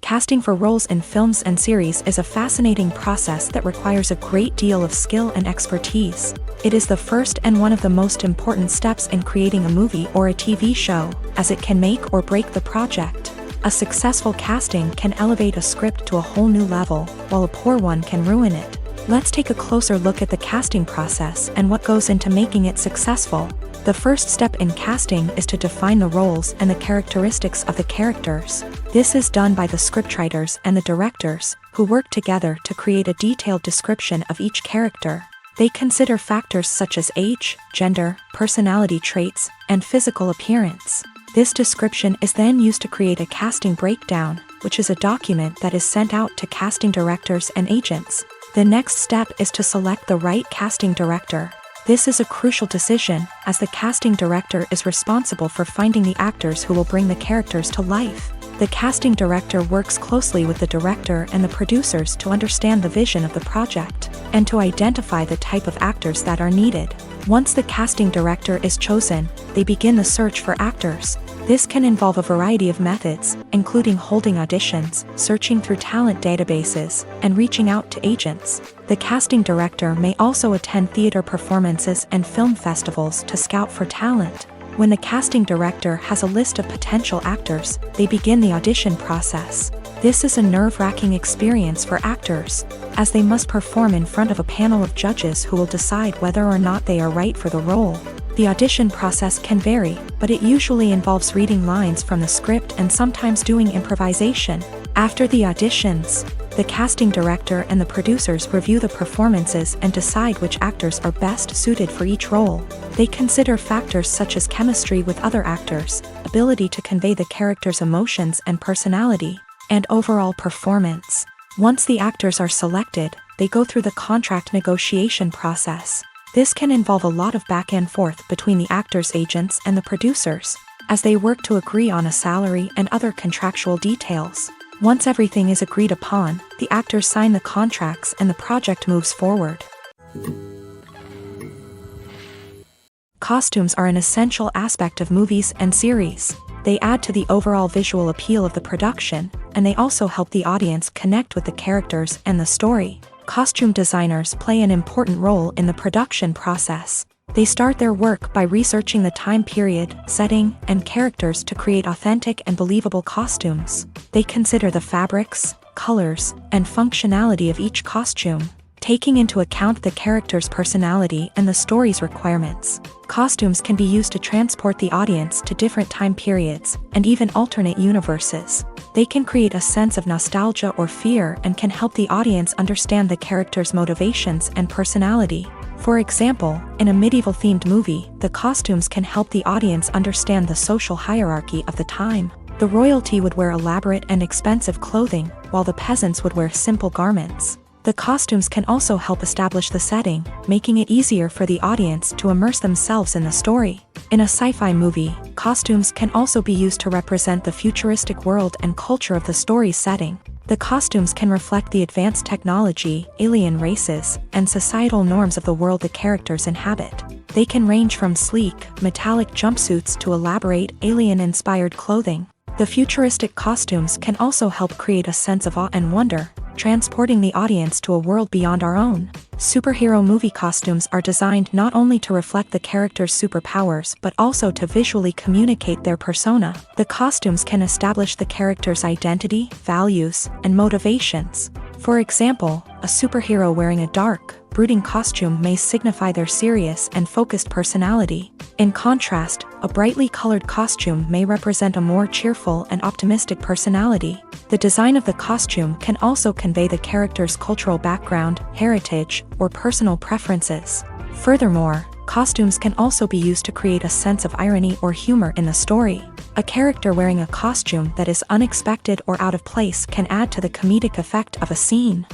Casting for roles in films and series is a fascinating process that requires a great deal of skill and expertise. It is the first and one of the most important steps in creating a movie or a TV show, as it can make or break the project. A successful casting can elevate a script to a whole new level, while a poor one can ruin it. Let's take a closer look at the casting process and what goes into making it successful. The first step in casting is to define the roles and the characteristics of the characters. This is done by the scriptwriters and the directors, who work together to create a detailed description of each character. They consider factors such as age, gender, personality traits, and physical appearance. This description is then used to create a casting breakdown, which is a document that is sent out to casting directors and agents. The next step is to select the right casting director. This is a crucial decision, as the casting director is responsible for finding the actors who will bring the characters to life. The casting director works closely with the director and the producers to understand the vision of the project, and to identify the type of actors that are needed. Once the casting director is chosen, they begin the search for actors. This can involve a variety of methods, including holding auditions, searching through talent databases, and reaching out to agents. The casting director may also attend theater performances and film festivals to scout for talent. When the casting director has a list of potential actors, they begin the audition process. This is a nerve-wracking experience for actors, as they must perform in front of a panel of judges who will decide whether or not they are right for the role. The audition process can vary, but it usually involves reading lines from the script and sometimes doing improvisation. After the auditions, The casting director and the producers review the performances and decide which actors are best suited for each role. They consider factors such as chemistry with other actors, ability to convey the character's emotions and personality, and overall performance. Once the actors are selected, they go through the contract negotiation process. This can involve a lot of back and forth between the actors' agents and the producers, as they work to agree on a salary and other contractual details. Once everything is agreed upon, the actors sign the contracts and the project moves forward. Costumes are an essential aspect of movies and series. They add to the overall visual appeal of the production, and they also help the audience connect with the characters and the story. Costume designers play an important role in the production process. They start their work by researching the time period, setting, and characters to create authentic and believable costumes. They consider the fabrics, colors, and functionality of each costume, taking into account the character's personality and the story's requirements. Costumes can be used to transport the audience to different time periods and even alternate universes. They can create a sense of nostalgia or fear and can help the audience understand the character's motivations and personality. For example, in a medieval-themed movie, the costumes can help the audience understand the social hierarchy of the time. The royalty would wear elaborate and expensive clothing, while the peasants would wear simple garments. The costumes can also help establish the setting, making it easier for the audience to immerse themselves in the story. In a sci-fi movie, costumes can also be used to represent the futuristic world and culture of the story's setting. The costumes can reflect the advanced technology, alien races, and societal norms of the world the characters inhabit. They can range from sleek, metallic jumpsuits to elaborate, alien-inspired clothing. The futuristic costumes can also help create a sense of awe and wonder, transporting the audience to a world beyond our own. Superhero movie costumes are designed not only to reflect the character's superpowers but also to visually communicate their persona. The costumes can establish the character's identity, values, and motivations. For example, a superhero wearing a dark, brooding costume may signify their serious and focused personality. In contrast, a brightly colored costume may represent a more cheerful and optimistic personality. The design of the costume can also convey the character's cultural background, heritage, or personal preferences. Furthermore, costumes can also be used to create a sense of irony or humor in the story. A character wearing a costume that is unexpected or out of place can add to the comedic effect of a scene.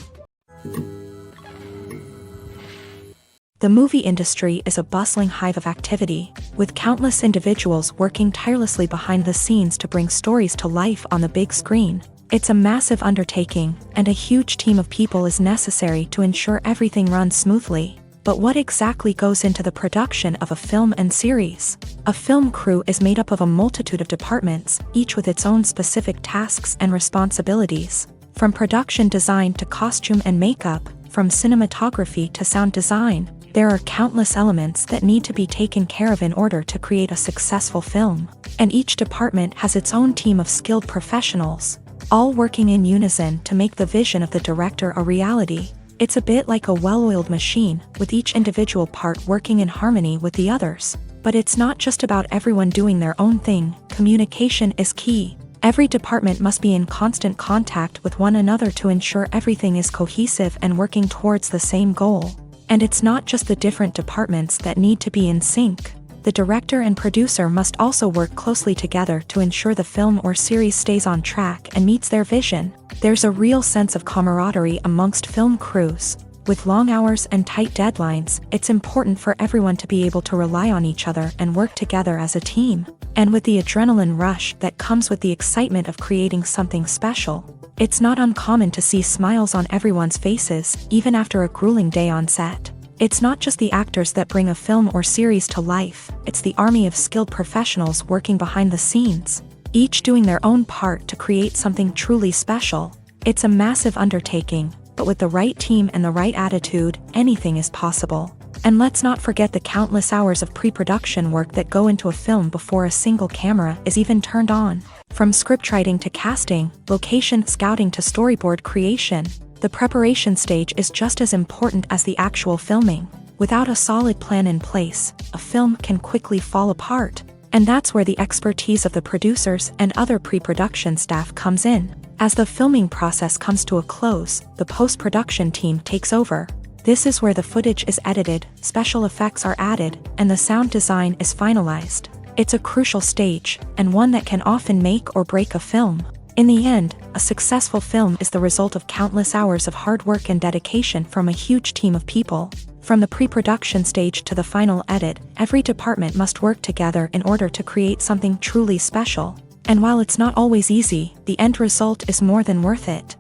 The movie industry is a bustling hive of activity, with countless individuals working tirelessly behind the scenes to bring stories to life on the big screen. It's a massive undertaking, and a huge team of people is necessary to ensure everything runs smoothly. But what exactly goes into the production of a film and series? A film crew is made up of a multitude of departments, each with its own specific tasks and responsibilities. From production design to costume and makeup, from cinematography to sound design, there are countless elements that need to be taken care of in order to create a successful film. And each department has its own team of skilled professionals, all working in unison to make the vision of the director a reality. It's a bit like a well-oiled machine, with each individual part working in harmony with the others. But it's not just about everyone doing their own thing. Communication is key. Every department must be in constant contact with one another to ensure everything is cohesive and working towards the same goal. And it's not just the different departments that need to be in sync. The director and producer must also work closely together to ensure the film or series stays on track and meets their vision. There's a real sense of camaraderie amongst film crews. With long hours and tight deadlines, it's important for everyone to be able to rely on each other and work together as a team. And with the adrenaline rush that comes with the excitement of creating something special, it's not uncommon to see smiles on everyone's faces, even after a grueling day on set. It's not just the actors that bring a film or series to life, it's the army of skilled professionals working behind the scenes, each doing their own part to create something truly special. It's a massive undertaking, but with the right team and the right attitude, anything is possible. And let's not forget the countless hours of pre-production work that go into a film before a single camera is even turned on. From scriptwriting to casting, location scouting to storyboard creation, the preparation stage is just as important as the actual filming. Without a solid plan in place, a film can quickly fall apart. And that's where the expertise of the producers and other pre-production staff comes in. As the filming process comes to a close, the post-production team takes over. This is where the footage is edited, special effects are added, and the sound design is finalized. It's a crucial stage, and one that can often make or break a film. In the end, a successful film is the result of countless hours of hard work and dedication from a huge team of people. From the pre-production stage to the final edit, every department must work together in order to create something truly special. And while it's not always easy, the end result is more than worth it.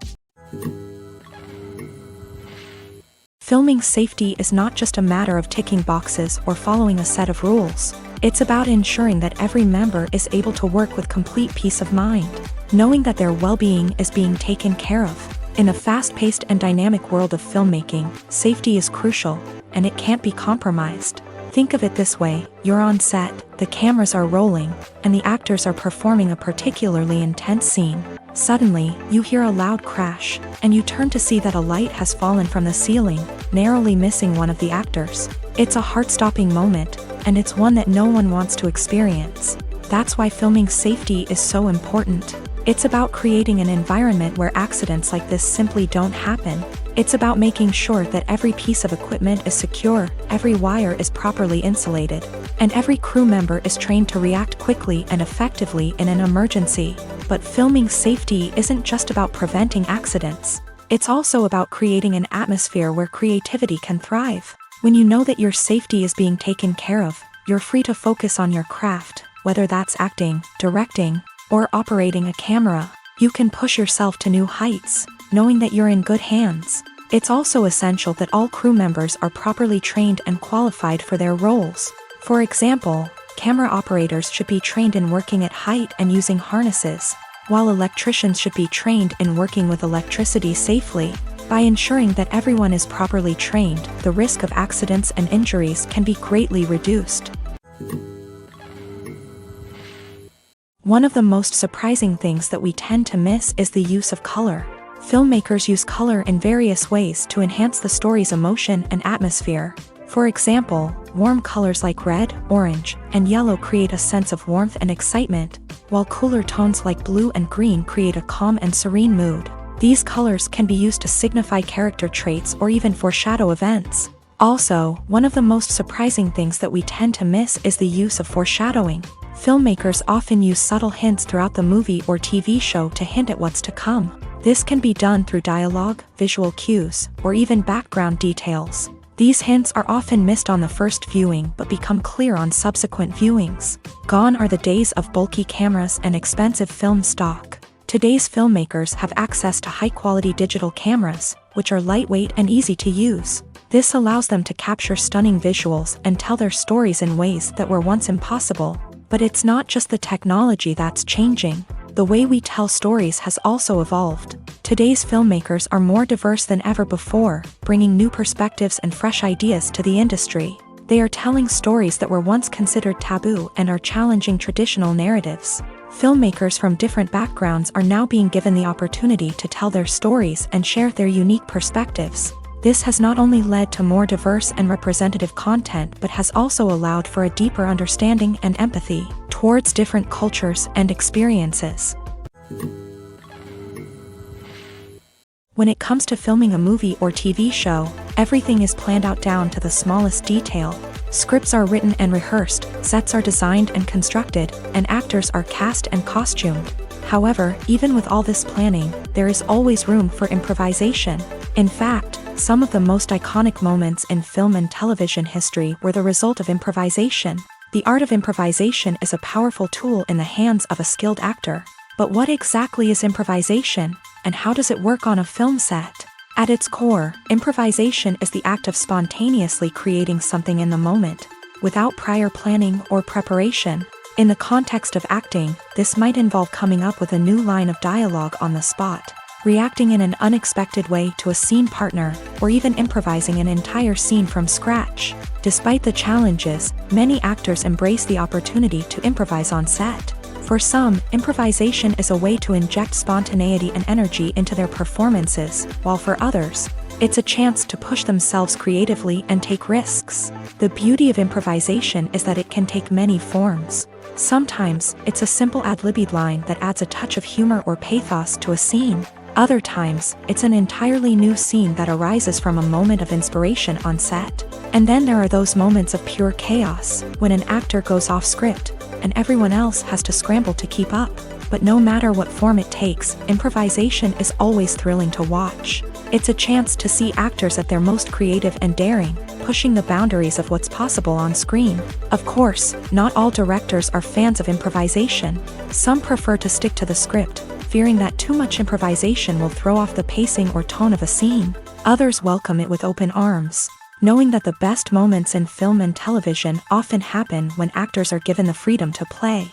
Filming safety is not just a matter of ticking boxes or following a set of rules. It's about ensuring that every member is able to work with complete peace of mind, knowing that their well-being is being taken care of. In a fast-paced and dynamic world of filmmaking, safety is crucial, and it can't be compromised. Think of it this way: you're on set, the cameras are rolling, and the actors are performing a particularly intense scene. Suddenly, you hear a loud crash, and you turn to see that a light has fallen from the ceiling, narrowly missing one of the actors. It's a heart-stopping moment, and it's one that no one wants to experience. That's why filming safety is so important. It's about creating an environment where accidents like this simply don't happen. It's about making sure that every piece of equipment is secure, every wire is properly insulated, and every crew member is trained to react quickly and effectively in an emergency. But filming safety isn't just about preventing accidents. It's also about creating an atmosphere where creativity can thrive. When you know that your safety is being taken care of, you're free to focus on your craft, whether that's acting, directing, or operating a camera. You can push yourself to new heights, knowing that you're in good hands. It's also essential that all crew members are properly trained and qualified for their roles. For example, camera operators should be trained in working at height and using harnesses, while electricians should be trained in working with electricity safely. By ensuring that everyone is properly trained, the risk of accidents and injuries can be greatly reduced. One of the most surprising things that we tend to miss is the use of color. Filmmakers use color in various ways to enhance the story's emotion and atmosphere. For example, warm colors like red, orange, and yellow create a sense of warmth and excitement, while cooler tones like blue and green create a calm and serene mood. These colors can be used to signify character traits or even foreshadow events. Also, one of the most surprising things that we tend to miss is the use of foreshadowing. Filmmakers often use subtle hints throughout the movie or TV show to hint at what's to come. This can be done through dialogue, visual cues, or even background details. These hints are often missed on the first viewing but become clear on subsequent viewings. Gone are the days of bulky cameras and expensive film stock. Today's filmmakers have access to high-quality digital cameras, which are lightweight and easy to use. This allows them to capture stunning visuals and tell their stories in ways that were once impossible. But it's not just the technology that's changing. The way we tell stories has also evolved. Today's filmmakers are more diverse than ever before, bringing new perspectives and fresh ideas to the industry. They are telling stories that were once considered taboo and are challenging traditional narratives. Filmmakers from different backgrounds are now being given the opportunity to tell their stories and share their unique perspectives. This has not only led to more diverse and representative content but has also allowed for a deeper understanding and empathy towards different cultures and experiences. When it comes to filming a movie or TV show, everything is planned out down to the smallest detail. Scripts are written and rehearsed, sets are designed and constructed, and actors are cast and costumed. However, even with all this planning, there is always room for improvisation. In fact, some of the most iconic moments in film and television history were the result of improvisation. The art of improvisation is a powerful tool in the hands of a skilled actor. But what exactly is improvisation, and how does it work on a film set? At its core, improvisation is the act of spontaneously creating something in the moment, without prior planning or preparation. In the context of acting, this might involve coming up with a new line of dialogue on the spot, reacting in an unexpected way to a scene partner, or even improvising an entire scene from scratch. Despite the challenges, many actors embrace the opportunity to improvise on set. For some, improvisation is a way to inject spontaneity and energy into their performances, while for others, It's a chance to push themselves creatively and take risks. The beauty of improvisation is that it can take many forms. Sometimes, it's a simple ad-libbed line that adds a touch of humor or pathos to a scene. Other times, it's an entirely new scene that arises from a moment of inspiration on set. And then there are those moments of pure chaos, when an actor goes off script, and everyone else has to scramble to keep up. But no matter what form it takes, improvisation is always thrilling to watch. It's a chance to see actors at their most creative and daring, pushing the boundaries of what's possible on screen. Of course, not all directors are fans of improvisation. Some prefer to stick to the script, fearing that too much improvisation will throw off the pacing or tone of a scene. Others welcome it with open arms, knowing that the best moments in film and television often happen when actors are given the freedom to play.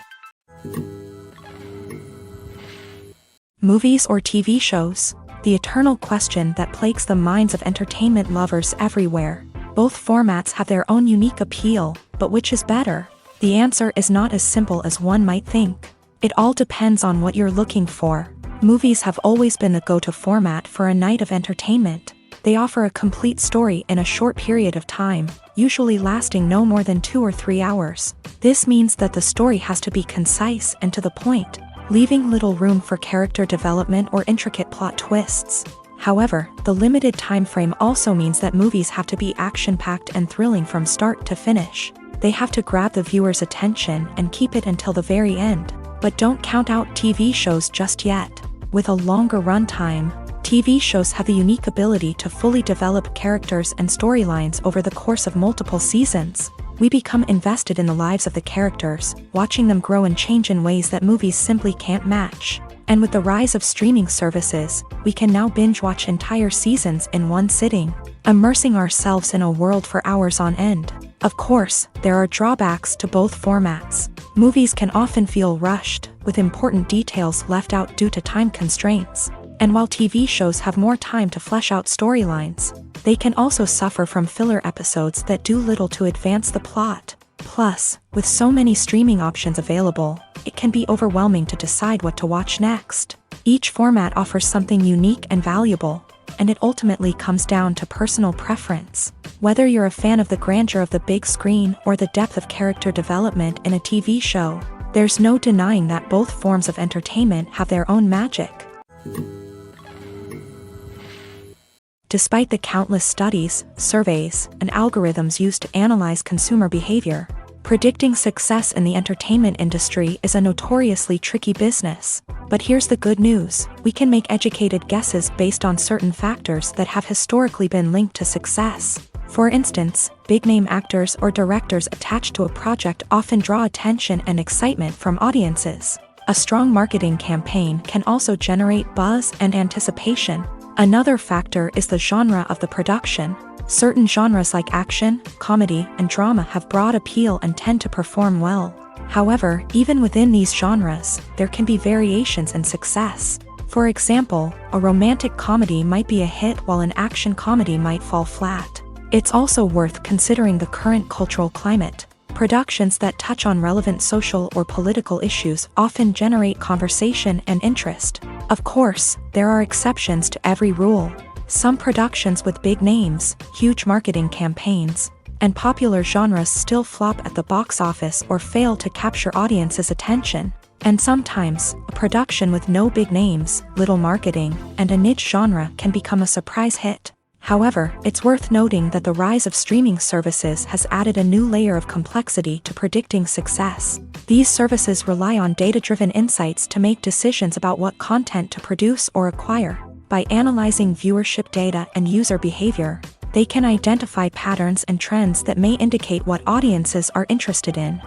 Movies or TV shows? The eternal question that plagues the minds of entertainment lovers everywhere. Both formats have their own unique appeal, but which is better? The answer is not as simple as one might think. It all depends on what you're looking for. Movies have always been the go-to format for a night of entertainment. They offer a complete story in a short period of time, usually lasting no more than 2 or 3 hours. This means that the story has to be concise and to the point, leaving little room for character development or intricate plot twists. However, the limited time frame also means that movies have to be action-packed and thrilling from start to finish. They have to grab the viewer's attention and keep it until the very end. But don't count out TV shows just yet. With a longer runtime, TV shows have the unique ability to fully develop characters and storylines over the course of multiple seasons. We become invested in the lives of the characters, watching them grow and change in ways that movies simply can't match. And with the rise of streaming services, we can now binge-watch entire seasons in one sitting, immersing ourselves in a world for hours on end. Of course, there are drawbacks to both formats. Movies can often feel rushed, with important details left out due to time constraints. And while TV shows have more time to flesh out storylines, they can also suffer from filler episodes that do little to advance the plot. Plus, with so many streaming options available, it can be overwhelming to decide what to watch next. Each format offers something unique and valuable, and it ultimately comes down to personal preference. Whether you're a fan of the grandeur of the big screen or the depth of character development in a TV show, there's no denying that both forms of entertainment have their own magic. Despite the countless studies, surveys, and algorithms used to analyze consumer behavior, predicting success in the entertainment industry is a notoriously tricky business. But here's the good news: we can make educated guesses based on certain factors that have historically been linked to success. For instance, big-name actors or directors attached to a project often draw attention and excitement from audiences. A strong marketing campaign can also generate buzz and anticipation. Another factor is the genre of the production. Certain genres like action, comedy, and drama have broad appeal and tend to perform well. However, even within these genres, there can be variations in success. For example, a romantic comedy might be a hit while an action comedy might fall flat. It's also worth considering the current cultural climate. Productions that touch on relevant social or political issues often generate conversation and interest. Of course, there are exceptions to every rule. Some productions with big names, huge marketing campaigns, and popular genres still flop at the box office or fail to capture audiences' attention. And sometimes, a production with no big names, little marketing, and a niche genre can become a surprise hit. However, it's worth noting that the rise of streaming services has added a new layer of complexity to predicting success. These services rely on data-driven insights to make decisions about what content to produce or acquire. By analyzing viewership data and user behavior, they can identify patterns and trends that may indicate what audiences are interested in.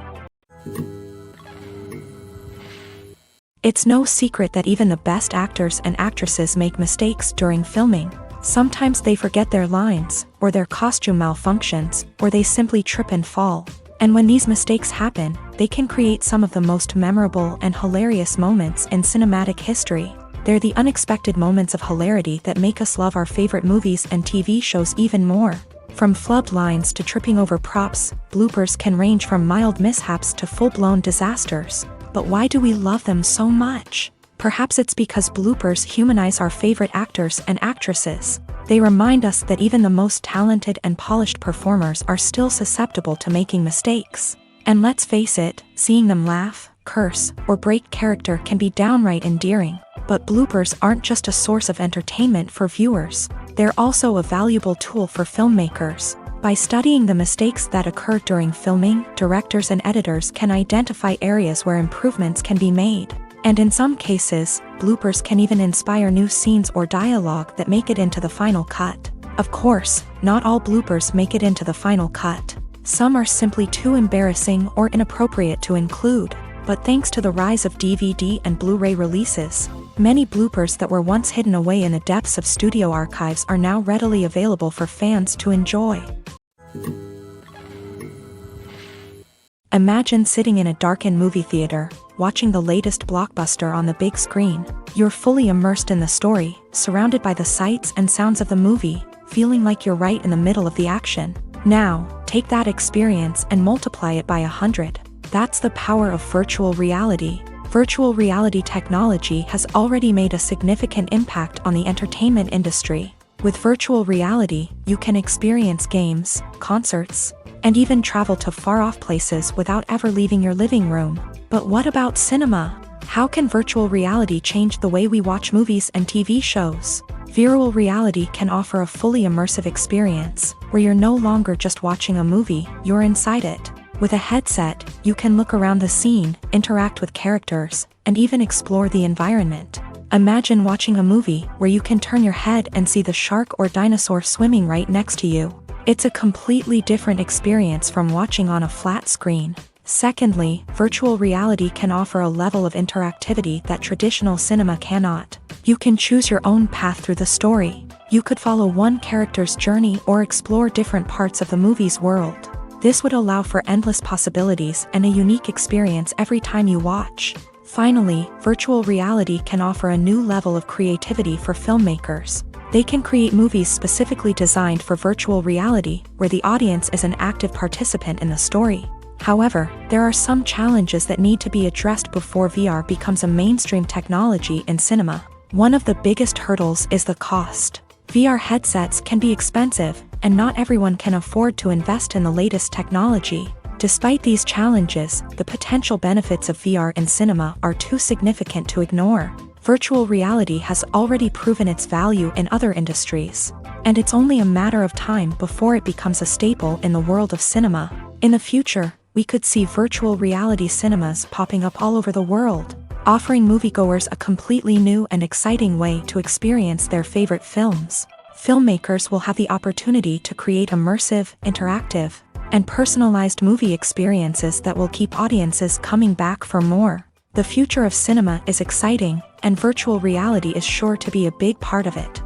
It's no secret that even the best actors and actresses make mistakes during filming. Sometimes they forget their lines, or their costume malfunctions, or they simply trip and fall. And when these mistakes happen, they can create some of the most memorable and hilarious moments in cinematic history. They're the unexpected moments of hilarity that make us love our favorite movies and TV shows even more. From flubbed lines to tripping over props, bloopers can range from mild mishaps to full-blown disasters. But why do we love them so much? Perhaps it's because bloopers humanize our favorite actors and actresses. They remind us that even the most talented and polished performers are still susceptible to making mistakes. And let's face it, seeing them laugh, curse, or break character can be downright endearing. But bloopers aren't just a source of entertainment for viewers. They're also a valuable tool for filmmakers. By studying the mistakes that occur during filming, directors and editors can identify areas where improvements can be made. And in some cases, bloopers can even inspire new scenes or dialogue that make it into the final cut. Of course, not all bloopers make it into the final cut. Some are simply too embarrassing or inappropriate to include. But thanks to the rise of DVD and Blu-ray releases, many bloopers that were once hidden away in the depths of studio archives are now readily available for fans to enjoy. Imagine sitting in a darkened movie theater, watching the latest blockbuster on the big screen. You're fully immersed in the story, surrounded by the sights and sounds of the movie, feeling like you're right in the middle of the action. Now, take that experience and multiply it by 100. That's the power of virtual reality. Virtual reality technology has already made a significant impact on the entertainment industry. With virtual reality, you can experience games, concerts, and even travel to far-off places without ever leaving your living room. But what about cinema? How can virtual reality change the way we watch movies and TV shows? Virtual reality can offer a fully immersive experience, where you're no longer just watching a movie, you're inside it. With a headset, you can look around the scene, interact with characters, and even explore the environment. Imagine watching a movie where you can turn your head and see the shark or dinosaur swimming right next to you. It's a completely different experience from watching on a flat screen. Secondly, virtual reality can offer a level of interactivity that traditional cinema cannot. You can choose your own path through the story. You could follow one character's journey or explore different parts of the movie's world. This would allow for endless possibilities and a unique experience every time you watch. Finally, virtual reality can offer a new level of creativity for filmmakers. They can create movies specifically designed for virtual reality, where the audience is an active participant in the story. However, there are some challenges that need to be addressed before VR becomes a mainstream technology in cinema. One of the biggest hurdles is the cost. VR headsets can be expensive, and not everyone can afford to invest in the latest technology. Despite these challenges, the potential benefits of VR in cinema are too significant to ignore. Virtual reality has already proven its value in other industries, and it's only a matter of time before it becomes a staple in the world of cinema. In the future, we could see virtual reality cinemas popping up all over the world, offering moviegoers a completely new and exciting way to experience their favorite films. Filmmakers will have the opportunity to create immersive, interactive, and personalized movie experiences that will keep audiences coming back for more. The future of cinema is exciting, and virtual reality is sure to be a big part of it.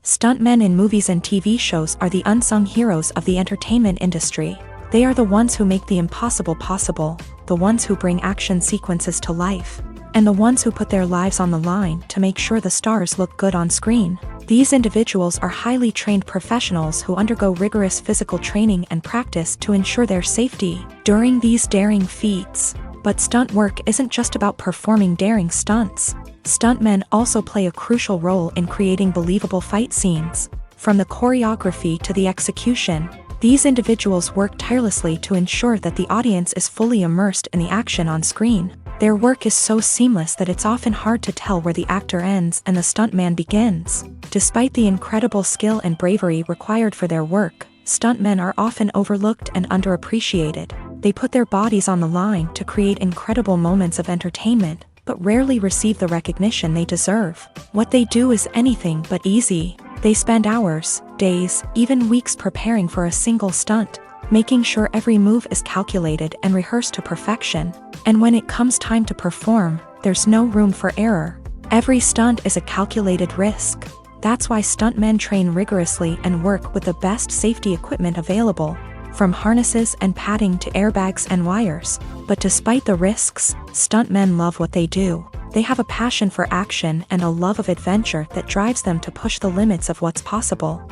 Stuntmen in movies and TV shows are the unsung heroes of the entertainment industry. They are the ones who make the impossible possible, the ones who bring action sequences to life, and the ones who put their lives on the line to make sure the stars look good on screen. These individuals are highly trained professionals who undergo rigorous physical training and practice to ensure their safety during these daring feats. But stunt work isn't just about performing daring stunts. Stuntmen also play a crucial role in creating believable fight scenes. From the choreography to the execution, these individuals work tirelessly to ensure that the audience is fully immersed in the action on screen. Their work is so seamless that it's often hard to tell where the actor ends and the stuntman begins. Despite the incredible skill and bravery required for their work, stuntmen are often overlooked and underappreciated. They put their bodies on the line to create incredible moments of entertainment, but rarely receive the recognition they deserve. What they do is anything but easy. They spend hours, days, even weeks preparing for a single stunt, making sure every move is calculated and rehearsed to perfection. And when it comes time to perform, there's no room for error. Every stunt is a calculated risk. That's why stuntmen train rigorously and work with the best safety equipment available, from harnesses and padding to airbags and wires. But despite the risks, stuntmen love what they do. They have a passion for action and a love of adventure that drives them to push the limits of what's possible.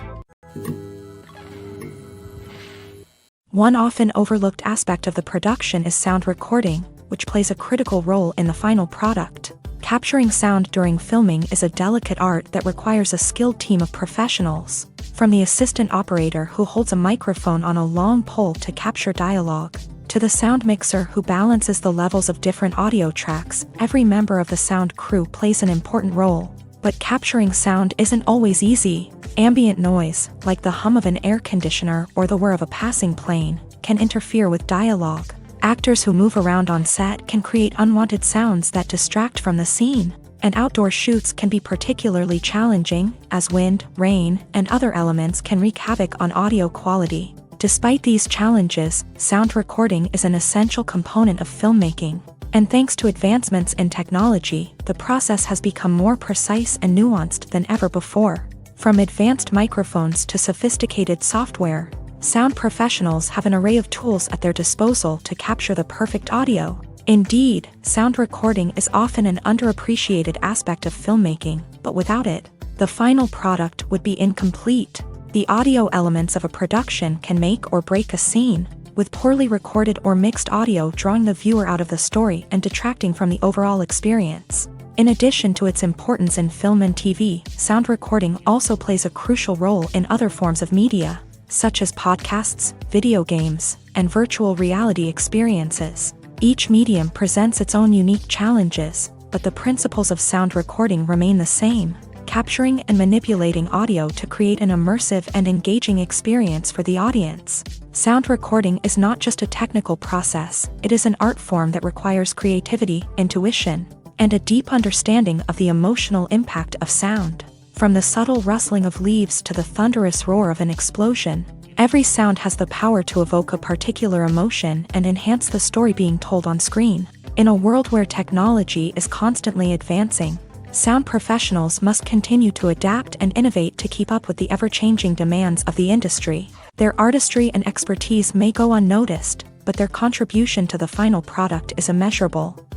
One often overlooked aspect of the production is sound recording, which plays a critical role in the final product. Capturing sound during filming is a delicate art that requires a skilled team of professionals. From the assistant operator who holds a microphone on a long pole to capture dialogue, to the sound mixer who balances the levels of different audio tracks, every member of the sound crew plays an important role. But capturing sound isn't always easy. Ambient noise, like the hum of an air conditioner or the whir of a passing plane, can interfere with dialogue. Actors who move around on set can create unwanted sounds that distract from the scene. And outdoor shoots can be particularly challenging, as wind, rain, and other elements can wreak havoc on audio quality. Despite these challenges, sound recording is an essential component of filmmaking. And thanks to advancements in technology, the process has become more precise and nuanced than ever before. From advanced microphones to sophisticated software, sound professionals have an array of tools at their disposal to capture the perfect audio. Indeed, sound recording is often an underappreciated aspect of filmmaking, but without it, the final product would be incomplete. The audio elements of a production can make or break a scene, with poorly recorded or mixed audio drawing the viewer out of the story and detracting from the overall experience. In addition to its importance in film and TV, sound recording also plays a crucial role in other forms of media, such as podcasts, video games, and virtual reality experiences. Each medium presents its own unique challenges, but the principles of sound recording remain the same, capturing and manipulating audio to create an immersive and engaging experience for the audience. Sound recording is not just a technical process, it is an art form that requires creativity, intuition, and a deep understanding of the emotional impact of sound. From the subtle rustling of leaves to the thunderous roar of an explosion, every sound has the power to evoke a particular emotion and enhance the story being told on screen. In a world where technology is constantly advancing, sound professionals must continue to adapt and innovate to keep up with the ever-changing demands of the industry. Their artistry and expertise may go unnoticed, but their contribution to the final product is immeasurable.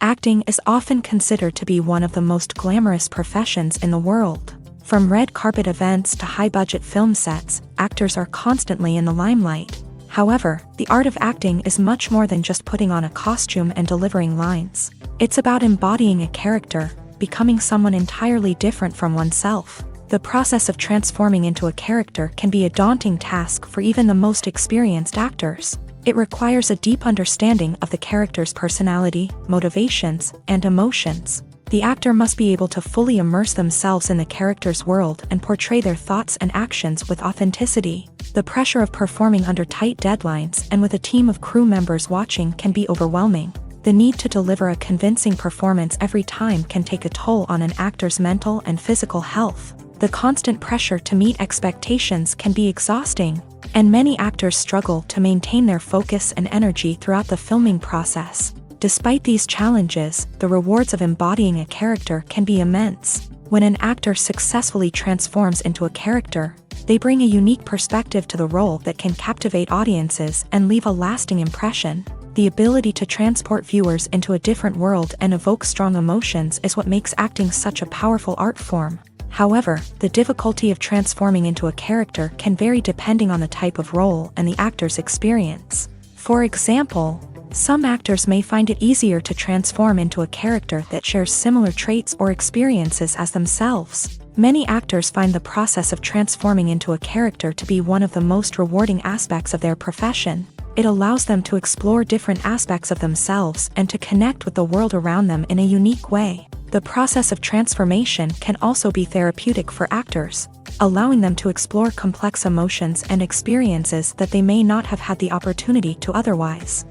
Acting is often considered to be one of the most glamorous professions in the world. From red carpet events to high-budget film sets, actors are constantly in the limelight. However, the art of acting is much more than just putting on a costume and delivering lines. It's about embodying a character, becoming someone entirely different from oneself. The process of transforming into a character can be a daunting task for even the most experienced actors. It requires a deep understanding of the character's personality, motivations, and emotions. The actor must be able to fully immerse themselves in the character's world and portray their thoughts and actions with authenticity. The pressure of performing under tight deadlines and with a team of crew members watching can be overwhelming. The need to deliver a convincing performance every time can take a toll on an actor's mental and physical health. The constant pressure to meet expectations can be exhausting, and many actors struggle to maintain their focus and energy throughout the filming process. Despite these challenges, the rewards of embodying a character can be immense. When an actor successfully transforms into a character, they bring a unique perspective to the role that can captivate audiences and leave a lasting impression. The ability to transport viewers into a different world and evoke strong emotions is what makes acting such a powerful art form. However, the difficulty of transforming into a character can vary depending on the type of role and the actor's experience. For example, some actors may find it easier to transform into a character that shares similar traits or experiences as themselves. Many actors find the process of transforming into a character to be one of the most rewarding aspects of their profession. It allows them to explore different aspects of themselves and to connect with the world around them in a unique way. The process of transformation can also be therapeutic for actors, allowing them to explore complex emotions and experiences that they may not have had the opportunity to otherwise.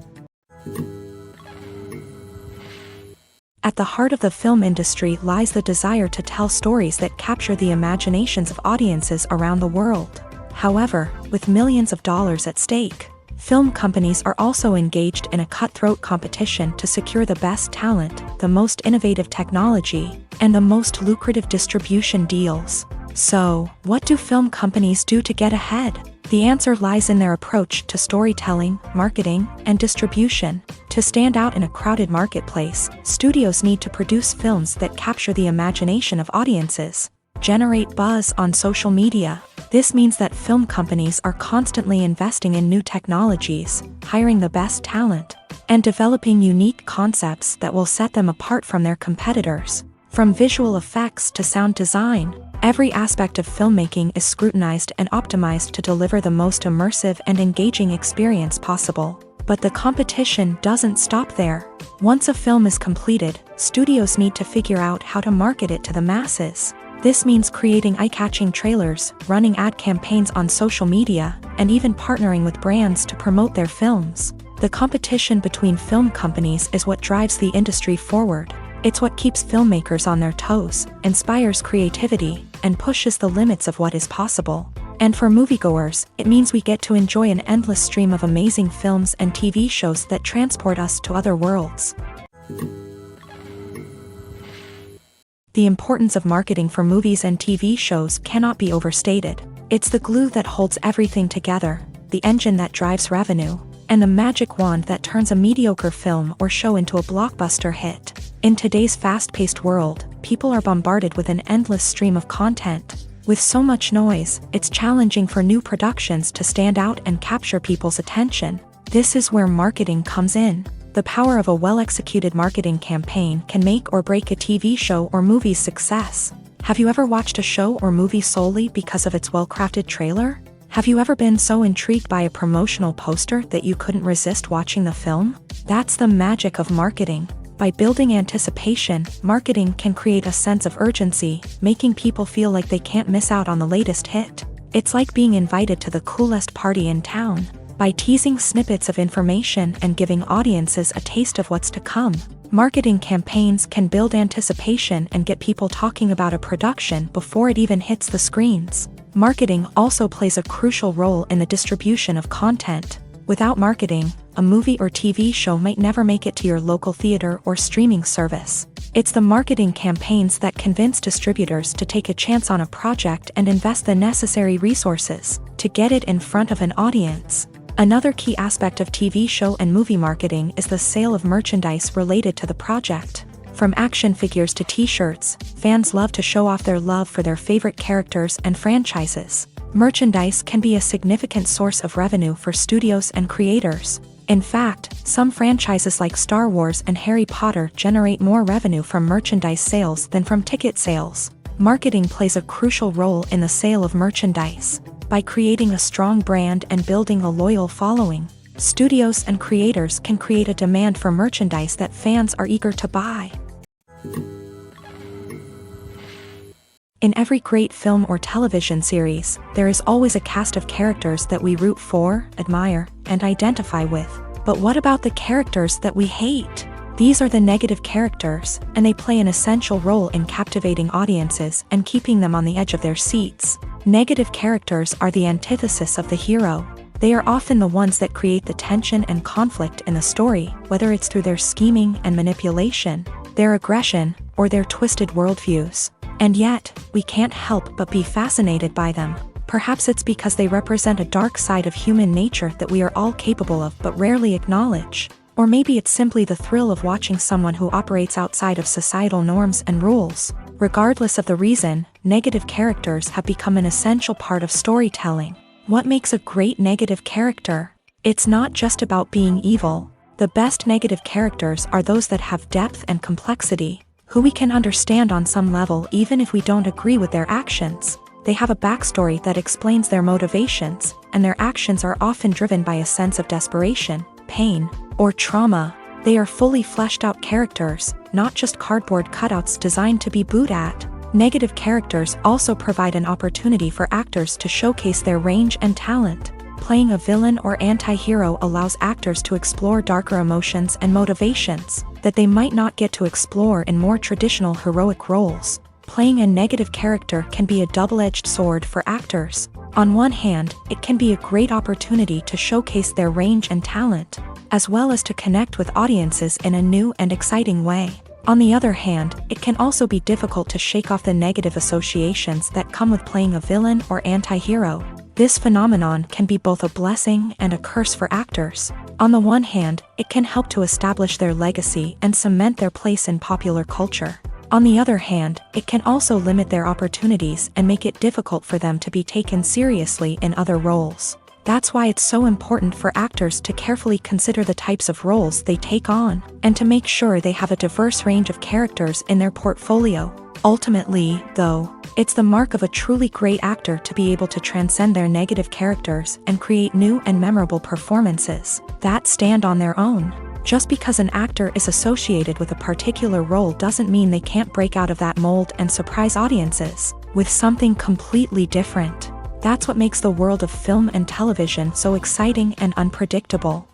At the heart of the film industry lies the desire to tell stories that capture the imaginations of audiences around the world. However, with millions of dollars at stake, film companies are also engaged in a cutthroat competition to secure the best talent, the most innovative technology, and the most lucrative distribution deals. So, what do film companies do to get ahead? The answer lies in their approach to storytelling, marketing, and distribution. To stand out in a crowded marketplace, studios need to produce films that capture the imagination of audiences, generate buzz on social media. This means that film companies are constantly investing in new technologies, hiring the best talent, and developing unique concepts that will set them apart from their competitors. From visual effects to sound design, every aspect of filmmaking is scrutinized and optimized to deliver the most immersive and engaging experience possible. But the competition doesn't stop there. Once a film is completed, studios need to figure out how to market it to the masses. This means creating eye-catching trailers, running ad campaigns on social media, and even partnering with brands to promote their films. The competition between film companies is what drives the industry forward. It's what keeps filmmakers on their toes, inspires creativity, and pushes the limits of what is possible. And for moviegoers, it means we get to enjoy an endless stream of amazing films and TV shows that transport us to other worlds. The importance of marketing for movies and TV shows cannot be overstated. It's the glue that holds everything together, the engine that drives revenue, and the magic wand that turns a mediocre film or show into a blockbuster hit. In today's fast-paced world, people are bombarded with an endless stream of content. With so much noise, it's challenging for new productions to stand out and capture people's attention. This is where marketing comes in. The power of a well-executed marketing campaign can make or break a TV show or movie's success. Have you ever watched a show or movie solely because of its well-crafted trailer? Have you ever been so intrigued by a promotional poster that you couldn't resist watching the film? That's the magic of marketing. By building anticipation, marketing can create a sense of urgency, making people feel like they can't miss out on the latest hit. It's like being invited to the coolest party in town. By teasing snippets of information and giving audiences a taste of what's to come, marketing campaigns can build anticipation and get people talking about a production before it even hits the screens. Marketing also plays a crucial role in the distribution of content. Without marketing, a movie or TV show might never make it to your local theater or streaming service. It's the marketing campaigns that convince distributors to take a chance on a project and invest the necessary resources to get it in front of an audience. Another key aspect of TV show and movie marketing is the sale of merchandise related to the project. From action figures to t-shirts, fans love to show off their love for their favorite characters and franchises. Merchandise can be a significant source of revenue for studios and creators. In fact, some franchises like Star Wars and Harry Potter generate more revenue from merchandise sales than from ticket sales. Marketing plays a crucial role in the sale of merchandise. By creating a strong brand and building a loyal following, studios and creators can create a demand for merchandise that fans are eager to buy. In every great film or television series, there is always a cast of characters that we root for, admire, and identify with. But what about the characters that we hate? These are the negative characters, and they play an essential role in captivating audiences and keeping them on the edge of their seats. Negative characters are the antithesis of the hero. They are often the ones that create the tension and conflict in the story, whether it's through their scheming and manipulation, their aggression, or their twisted worldviews. And yet, we can't help but be fascinated by them. Perhaps it's because they represent a dark side of human nature that we are all capable of but rarely acknowledge. Or maybe it's simply the thrill of watching someone who operates outside of societal norms and rules. Regardless of the reason, negative characters have become an essential part of storytelling. What makes a great negative character? It's not just about being evil. The best negative characters are those that have depth and complexity, who we can understand on some level even if we don't agree with their actions. They have a backstory that explains their motivations, and their actions are often driven by a sense of desperation, pain, or trauma. They are fully fleshed out characters, not just cardboard cutouts designed to be booed at. Negative characters also provide an opportunity for actors to showcase their range and talent. Playing a villain or anti-hero allows actors to explore darker emotions and motivations that they might not get to explore in more traditional heroic roles. Playing a negative character can be a double-edged sword for actors. On one hand, it can be a great opportunity to showcase their range and talent, as well as to connect with audiences in a new and exciting way. On the other hand, it can also be difficult to shake off the negative associations that come with playing a villain or anti-hero. This phenomenon can be both a blessing and a curse for actors. On the one hand, it can help to establish their legacy and cement their place in popular culture. On the other hand, it can also limit their opportunities and make it difficult for them to be taken seriously in other roles. That's why it's so important for actors to carefully consider the types of roles they take on, and to make sure they have a diverse range of characters in their portfolio. Ultimately, though, it's the mark of a truly great actor to be able to transcend their negative characters and create new and memorable performances that stand on their own. Just because an actor is associated with a particular role doesn't mean they can't break out of that mold and surprise audiences with something completely different. That's what makes the world of film and television so exciting and unpredictable.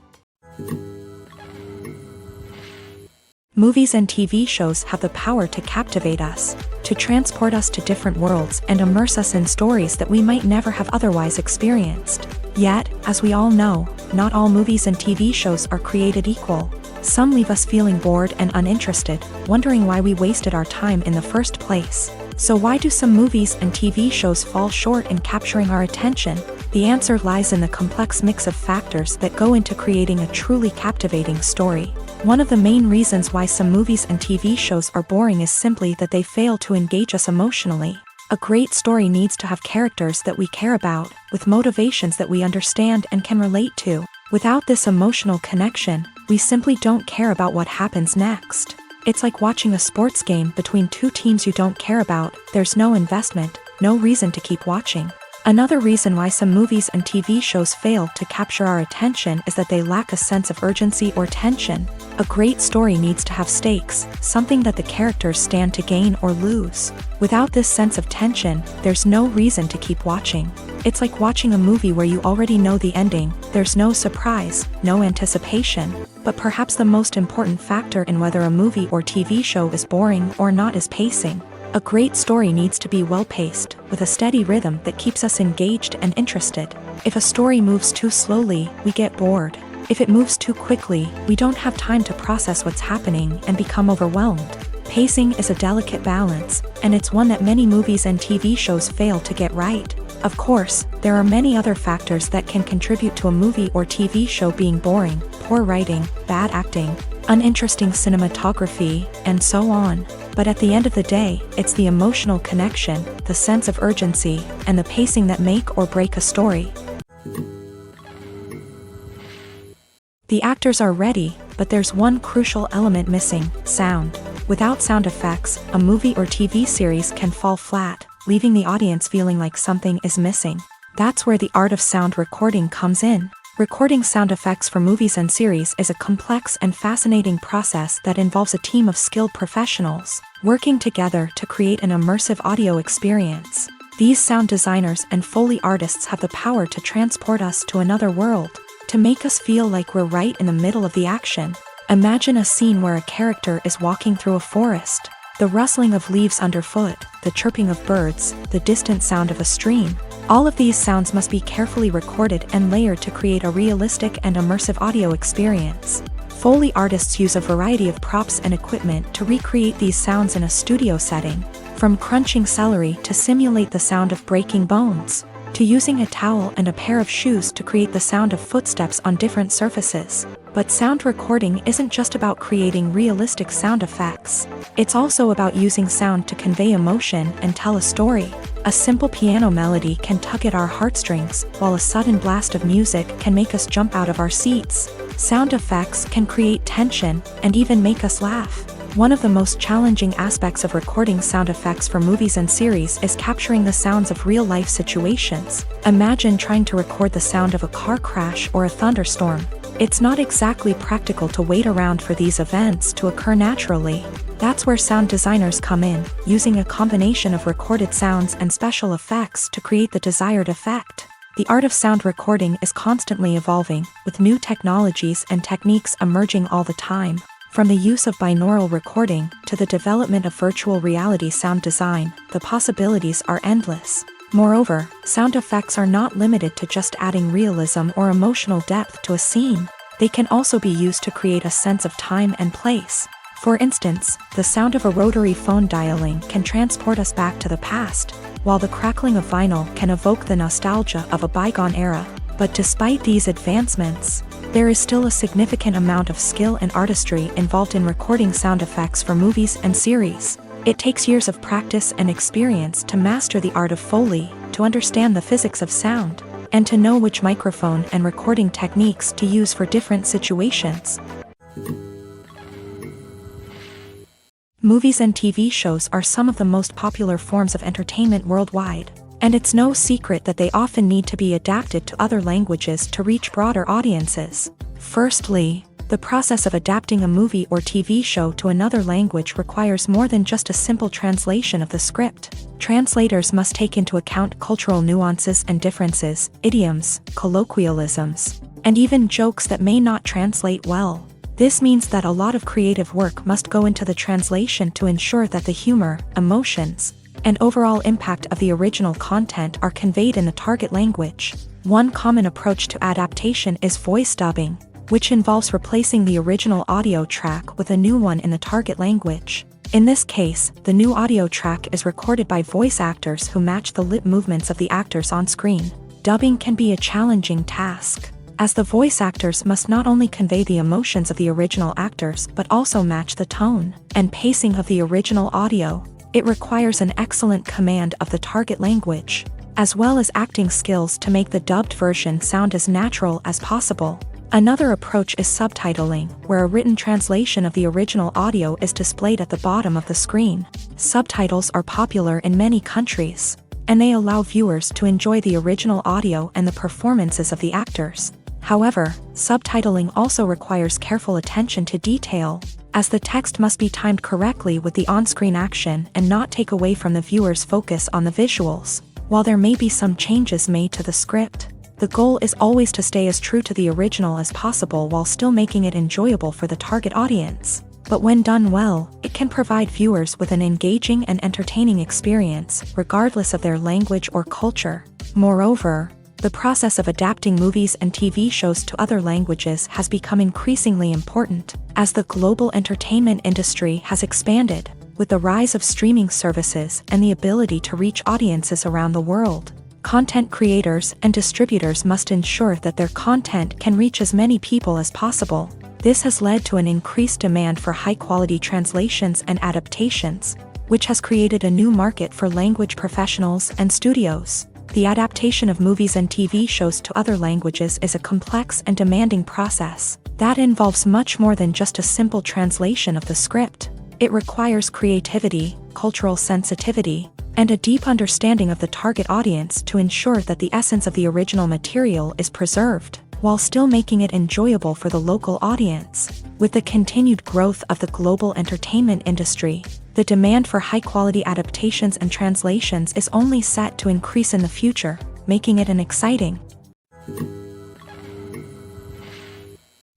Movies and TV shows have the power to captivate us, to transport us to different worlds and immerse us in stories that we might never have otherwise experienced. Yet, as we all know, not all movies and TV shows are created equal. Some leave us feeling bored and uninterested, wondering why we wasted our time in the first place. So why do some movies and TV shows fall short in capturing our attention? The answer lies in the complex mix of factors that go into creating a truly captivating story. One of the main reasons why some movies and TV shows are boring is simply that they fail to engage us emotionally. A great story needs to have characters that we care about, with motivations that we understand and can relate to. Without this emotional connection, we simply don't care about what happens next. It's like watching a sports game between two teams you don't care about. There's no investment, no reason to keep watching. Another reason why some movies and TV shows fail to capture our attention is that they lack a sense of urgency or tension. A great story needs to have stakes, something that the characters stand to gain or lose. Without this sense of tension, there's no reason to keep watching. It's like watching a movie where you already know the ending. There's no surprise, no anticipation. But perhaps the most important factor in whether a movie or TV show is boring or not is pacing. A great story needs to be well-paced, with a steady rhythm that keeps us engaged and interested. If a story moves too slowly, we get bored. If it moves too quickly, we don't have time to process what's happening and become overwhelmed. Pacing is a delicate balance, and it's one that many movies and TV shows fail to get right. Of course, there are many other factors that can contribute to a movie or TV show being boring: poor writing, bad acting, uninteresting cinematography, and so on. But at the end of the day, it's the emotional connection, the sense of urgency, and the pacing that make or break a story. The actors are ready, but there's one crucial element missing: sound. Without sound effects, a movie or TV series can fall flat, leaving the audience feeling like something is missing. That's where the art of sound recording comes in. Recording sound effects for movies and series is a complex and fascinating process that involves a team of skilled professionals working together to create an immersive audio experience. These sound designers and Foley artists have the power to transport us to another world, to make us feel like we're right in the middle of the action. Imagine a scene where a character is walking through a forest. The rustling of leaves underfoot, the chirping of birds, the distant sound of a stream. All of these sounds must be carefully recorded and layered to create a realistic and immersive audio experience. Foley artists use a variety of props and equipment to recreate these sounds in a studio setting, from crunching celery to simulate the sound of breaking bones, to using a towel and a pair of shoes to create the sound of footsteps on different surfaces. But sound recording isn't just about creating realistic sound effects. It's also about using sound to convey emotion and tell a story. A simple piano melody can tug at our heartstrings, while a sudden blast of music can make us jump out of our seats. Sound effects can create tension and even make us laugh. One of the most challenging aspects of recording sound effects for movies and series is capturing the sounds of real-life situations. Imagine trying to record the sound of a car crash or a thunderstorm. It's not exactly practical to wait around for these events to occur naturally. That's where sound designers come in, using a combination of recorded sounds and special effects to create the desired effect. The art of sound recording is constantly evolving, with new technologies and techniques emerging all the time. From the use of binaural recording to the development of virtual reality sound design, the possibilities are endless. Moreover, sound effects are not limited to just adding realism or emotional depth to a scene. They can also be used to create a sense of time and place. For instance, the sound of a rotary phone dialing can transport us back to the past, while the crackling of vinyl can evoke the nostalgia of a bygone era. But despite these advancements, there is still a significant amount of skill and artistry involved in recording sound effects for movies and series. It takes years of practice and experience to master the art of Foley, to understand the physics of sound, and to know which microphone and recording techniques to use for different situations. Movies and TV shows are some of the most popular forms of entertainment worldwide, and it's no secret that they often need to be adapted to other languages to reach broader audiences. Firstly, the process of adapting a movie or TV show to another language requires more than just a simple translation of the script. Translators must take into account cultural nuances and differences, idioms, colloquialisms, and even jokes that may not translate well. This means that a lot of creative work must go into the translation to ensure that the humor, emotions, and overall impact of the original content are conveyed in the target language. One common approach to adaptation is voice dubbing, which involves replacing the original audio track with a new one in the target language. In this case, the new audio track is recorded by voice actors who match the lip movements of the actors on screen. Dubbing can be a challenging task, as the voice actors must not only convey the emotions of the original actors but also match the tone and pacing of the original audio. It requires an excellent command of the target language, as well as acting skills to make the dubbed version sound as natural as possible. Another approach is subtitling, where a written translation of the original audio is displayed at the bottom of the screen. Subtitles are popular in many countries, and they allow viewers to enjoy the original audio and the performances of the actors. However, subtitling also requires careful attention to detail, as the text must be timed correctly with the on-screen action and not take away from the viewer's focus on the visuals. While there may be some changes made to the script, the goal is always to stay as true to the original as possible while still making it enjoyable for the target audience. But when done well, it can provide viewers with an engaging and entertaining experience, regardless of their language or culture. Moreover, the process of adapting movies and TV shows to other languages has become increasingly important, as the global entertainment industry has expanded, with the rise of streaming services and the ability to reach audiences around the world. Content creators and distributors must ensure that their content can reach as many people as possible. This has led to an increased demand for high-quality translations and adaptations, which has created a new market for language professionals and studios. The adaptation of movies and TV shows to other languages is a complex and demanding process that involves much more than just a simple translation of the script. It requires creativity, cultural sensitivity, and a deep understanding of the target audience to ensure that the essence of the original material is preserved, while still making it enjoyable for the local audience. With the continued growth of the global entertainment industry, the demand for high-quality adaptations and translations is only set to increase in the future, making it an exciting.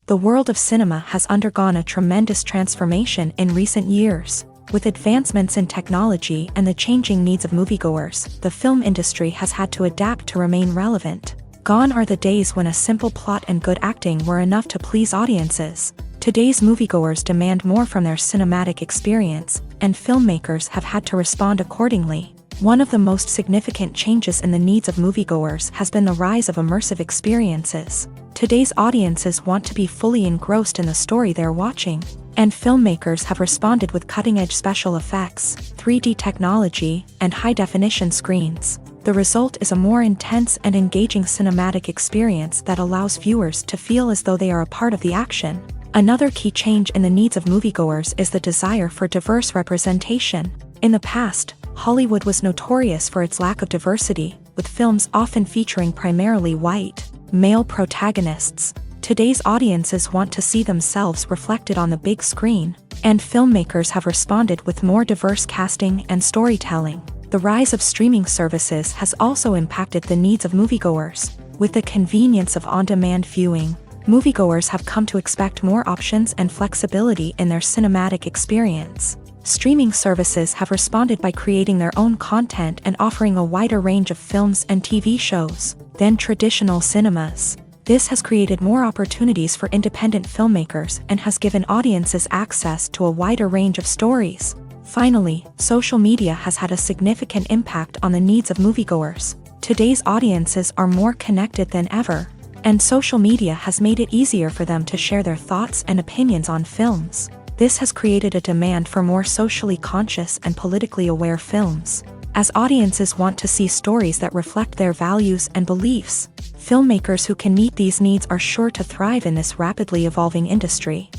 The world of cinema has undergone a tremendous transformation in recent years. With advancements in technology and the changing needs of moviegoers, the film industry has had to adapt to remain relevant. Gone are the days when a simple plot and good acting were enough to please audiences. Today's moviegoers demand more from their cinematic experience, and filmmakers have had to respond accordingly. One of the most significant changes in the needs of moviegoers has been the rise of immersive experiences. Today's audiences want to be fully engrossed in the story they're watching, and filmmakers have responded with cutting-edge special effects, 3D technology, and high-definition screens. The result is a more intense and engaging cinematic experience that allows viewers to feel as though they are a part of the action. Another key change in the needs of moviegoers is the desire for diverse representation. In the past, Hollywood was notorious for its lack of diversity, with films often featuring primarily white, male protagonists. Today's audiences want to see themselves reflected on the big screen, and filmmakers have responded with more diverse casting and storytelling. The rise of streaming services has also impacted the needs of moviegoers. With the convenience of on-demand viewing, moviegoers have come to expect more options and flexibility in their cinematic experience. Streaming services have responded by creating their own content and offering a wider range of films and TV shows than traditional cinemas. This has created more opportunities for independent filmmakers and has given audiences access to a wider range of stories. Finally, social media has had a significant impact on the needs of moviegoers. Today's audiences are more connected than ever, and social media has made it easier for them to share their thoughts and opinions on films. This has created a demand for more socially conscious and politically aware films. as audiences want to see stories that reflect their values and beliefs. Filmmakers who can meet these needs are sure to thrive in this rapidly evolving industry.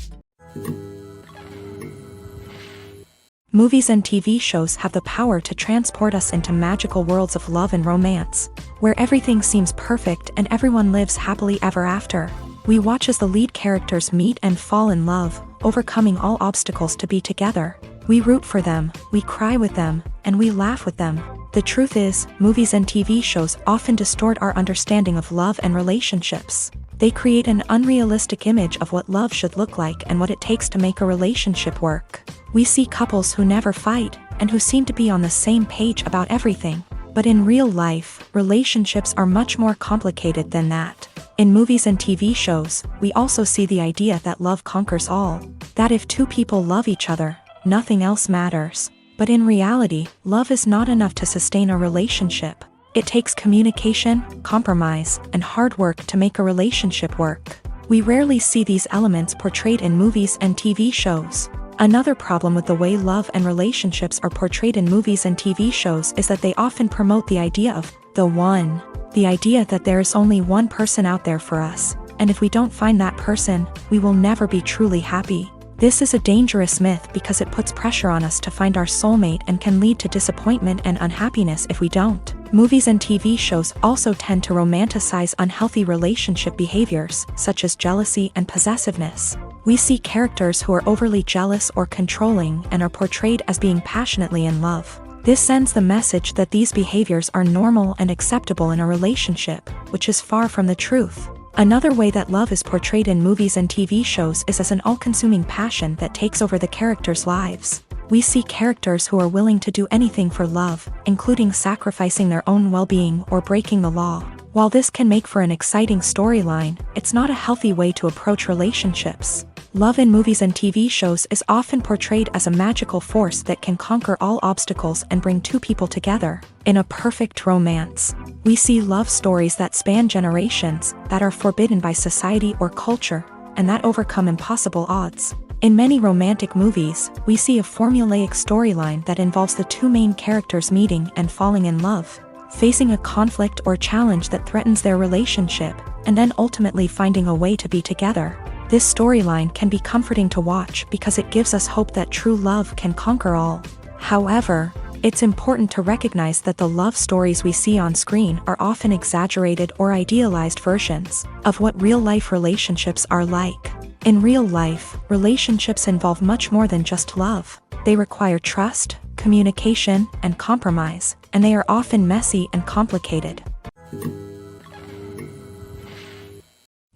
Movies and TV shows have the power to transport us into magical worlds of love and romance, where everything seems perfect and everyone lives happily ever after. We watch as the lead characters meet and fall in love, overcoming all obstacles to be together. We root for them, we cry with them, and we laugh with them. The truth is, movies and TV shows often distort our understanding of love and relationships. They create an unrealistic image of what love should look like and what it takes to make a relationship work. We see couples who never fight, and who seem to be on the same page about everything. But in real life, relationships are much more complicated than that. In movies and TV shows, we also see the idea that love conquers all. That if two people love each other, nothing else matters. But in reality, love is not enough to sustain a relationship. It takes communication, compromise, and hard work to make a relationship work. We rarely see these elements portrayed in movies and TV shows. Another problem with the way love and relationships are portrayed in movies and TV shows is that they often promote the idea of the one. The idea that there is only one person out there for us, and if we don't find that person, we will never be truly happy. This is a dangerous myth because it puts pressure on us to find our soulmate and can lead to disappointment and unhappiness if we don't. Movies and TV shows also tend to romanticize unhealthy relationship behaviors, such as jealousy and possessiveness. We see characters who are overly jealous or controlling and are portrayed as being passionately in love. This sends the message that these behaviors are normal and acceptable in a relationship, which is far from the truth. Another way that love is portrayed in movies and TV shows is as an all-consuming passion that takes over the characters' lives. We see characters who are willing to do anything for love, including sacrificing their own well-being or breaking the law. While this can make for an exciting storyline, it's not a healthy way to approach relationships. Love in movies and TV shows is often portrayed as a magical force that can conquer all obstacles and bring two people together. In a perfect romance, we see love stories that span generations, that are forbidden by society or culture, and that overcome impossible odds. In many romantic movies, we see a formulaic storyline that involves the two main characters meeting and falling in love, facing a conflict or challenge that threatens their relationship, and then ultimately finding a way to be together. This storyline can be comforting to watch because it gives us hope that true love can conquer all. However, it's important to recognize that the love stories we see on screen are often exaggerated or idealized versions of what real-life relationships are like. In real life, relationships involve much more than just love. They require trust, communication, and compromise, and they are often messy and complicated.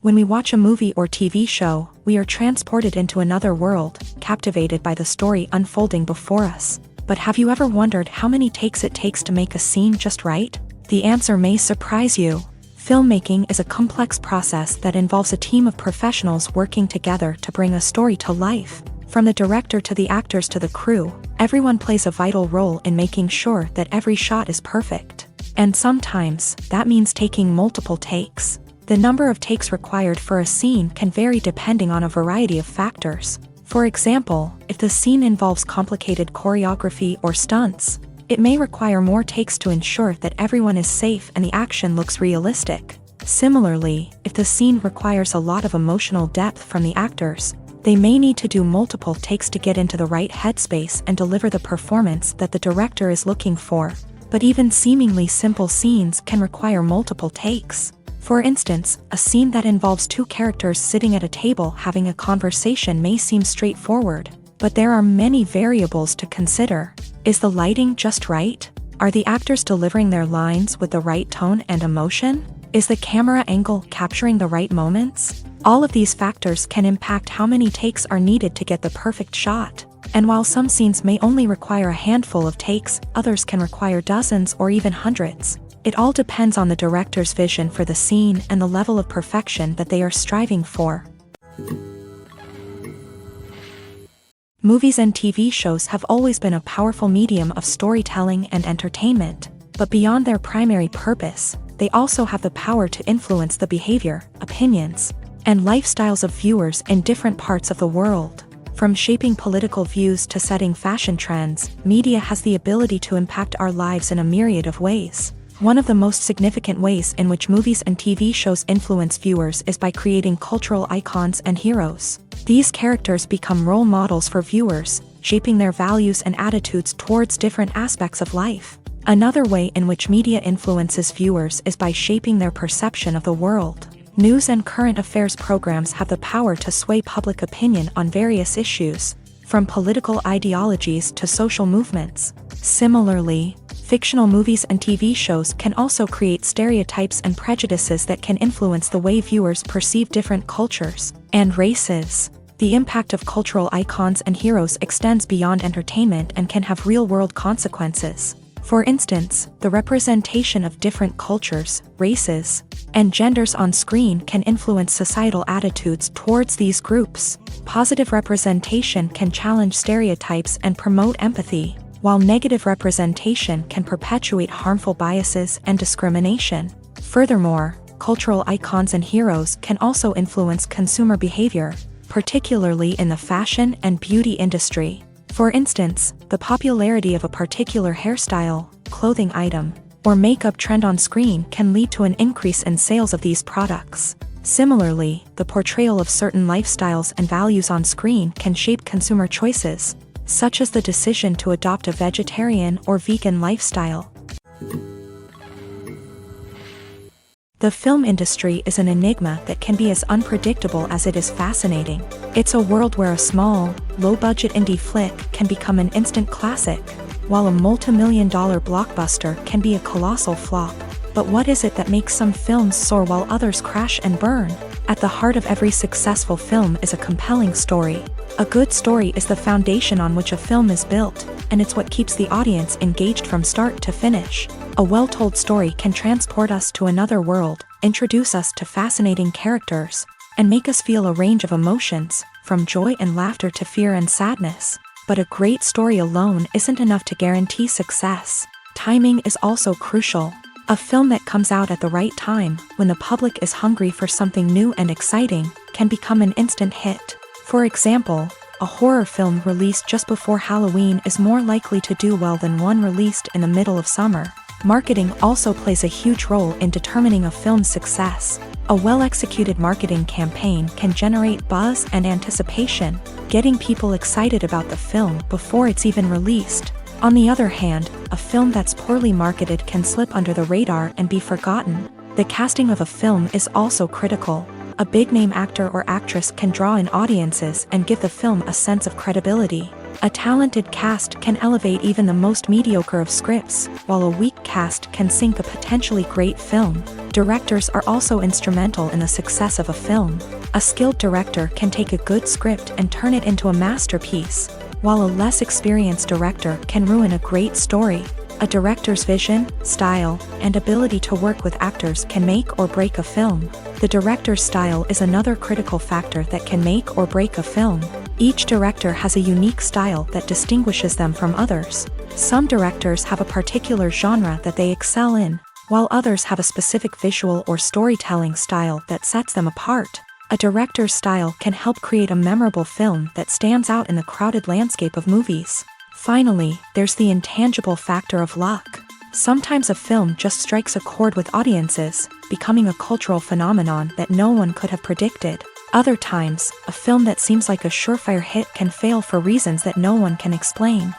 When we watch a movie or TV show, we are transported into another world, captivated by the story unfolding before us. But have you ever wondered how many takes it takes to make a scene just right? The answer may surprise you. Filmmaking is a complex process that involves a team of professionals working together to bring a story to life. From the director to the actors to the crew, everyone plays a vital role in making sure that every shot is perfect. And sometimes, that means taking multiple takes. The number of takes required for a scene can vary depending on a variety of factors. For example, if the scene involves complicated choreography or stunts, it may require more takes to ensure that everyone is safe and the action looks realistic. Similarly, if the scene requires a lot of emotional depth from the actors, they may need to do multiple takes to get into the right headspace and deliver the performance that the director is looking for. But even seemingly simple scenes can require multiple takes. For instance, a scene that involves two characters sitting at a table having a conversation may seem straightforward, but there are many variables to consider. Is the lighting just right? Are the actors delivering their lines with the right tone and emotion? Is the camera angle capturing the right moments? All of these factors can impact how many takes are needed to get the perfect shot. And while some scenes may only require a handful of takes, others can require dozens or even hundreds. It all depends on the director's vision for the scene and the level of perfection that they are striving for. Movies and TV shows have always been a powerful medium of storytelling and entertainment, but beyond their primary purpose, they also have the power to influence the behavior, opinions, and lifestyles of viewers in different parts of the world. From shaping political views to setting fashion trends, media has the ability to impact our lives in a myriad of ways. One of the most significant ways in which movies and TV shows influence viewers is by creating cultural icons and heroes. These characters become role models for viewers, shaping their values and attitudes towards different aspects of life. Another way in which media influences viewers is by shaping their perception of the world. News and current affairs programs have the power to sway public opinion on various issues, from political ideologies to social movements. Similarly, fictional movies and TV shows can also create stereotypes and prejudices that can influence the way viewers perceive different cultures and races. The impact of cultural icons and heroes extends beyond entertainment and can have real-world consequences. For instance, the representation of different cultures, races, and genders on screen can influence societal attitudes towards these groups. Positive representation can challenge stereotypes and promote empathy, while negative representation can perpetuate harmful biases and discrimination. Furthermore, cultural icons and heroes can also influence consumer behavior, particularly in the fashion and beauty industry. For instance, the popularity of a particular hairstyle, clothing item, or makeup trend on screen can lead to an increase in sales of these products. Similarly, the portrayal of certain lifestyles and values on screen can shape consumer choices, such as the decision to adopt a vegetarian or vegan lifestyle. The film industry is an enigma that can be as unpredictable as it is fascinating. It's a world where a small, low-budget indie flick can become an instant classic, while a multi-million-dollar blockbuster can be a colossal flop. But what is it that makes some films soar while others crash and burn? At the heart of every successful film is a compelling story. A good story is the foundation on which a film is built, and it's what keeps the audience engaged from start to finish. A well-told story can transport us to another world, introduce us to fascinating characters, and make us feel a range of emotions, from joy and laughter to fear and sadness. But a great story alone isn't enough to guarantee success. Timing is also crucial. A film that comes out at the right time, when the public is hungry for something new and exciting, can become an instant hit. For example, a horror film released just before Halloween is more likely to do well than one released in the middle of summer. Marketing also plays a huge role in determining a film's success. A well-executed marketing campaign can generate buzz and anticipation, getting people excited about the film before it's even released. On the other hand, a film that's poorly marketed can slip under the radar and be forgotten. The casting of a film is also critical. A big-name actor or actress can draw in audiences and give the film a sense of credibility. A talented cast can elevate even the most mediocre of scripts, while a weak cast can sink a potentially great film. Directors are also instrumental in the success of a film. A skilled director can take a good script and turn it into a masterpiece, while a less experienced director can ruin a great story. A director's vision, style, and ability to work with actors can make or break a film. The director's style is another critical factor that can make or break a film. Each director has a unique style that distinguishes them from others. Some directors have a particular genre that they excel in, while others have a specific visual or storytelling style that sets them apart. A director's style can help create a memorable film that stands out in the crowded landscape of movies. Finally, there's the intangible factor of luck. Sometimes a film just strikes a chord with audiences, becoming a cultural phenomenon that no one could have predicted. Other times, a film that seems like a surefire hit can fail for reasons that no one can explain.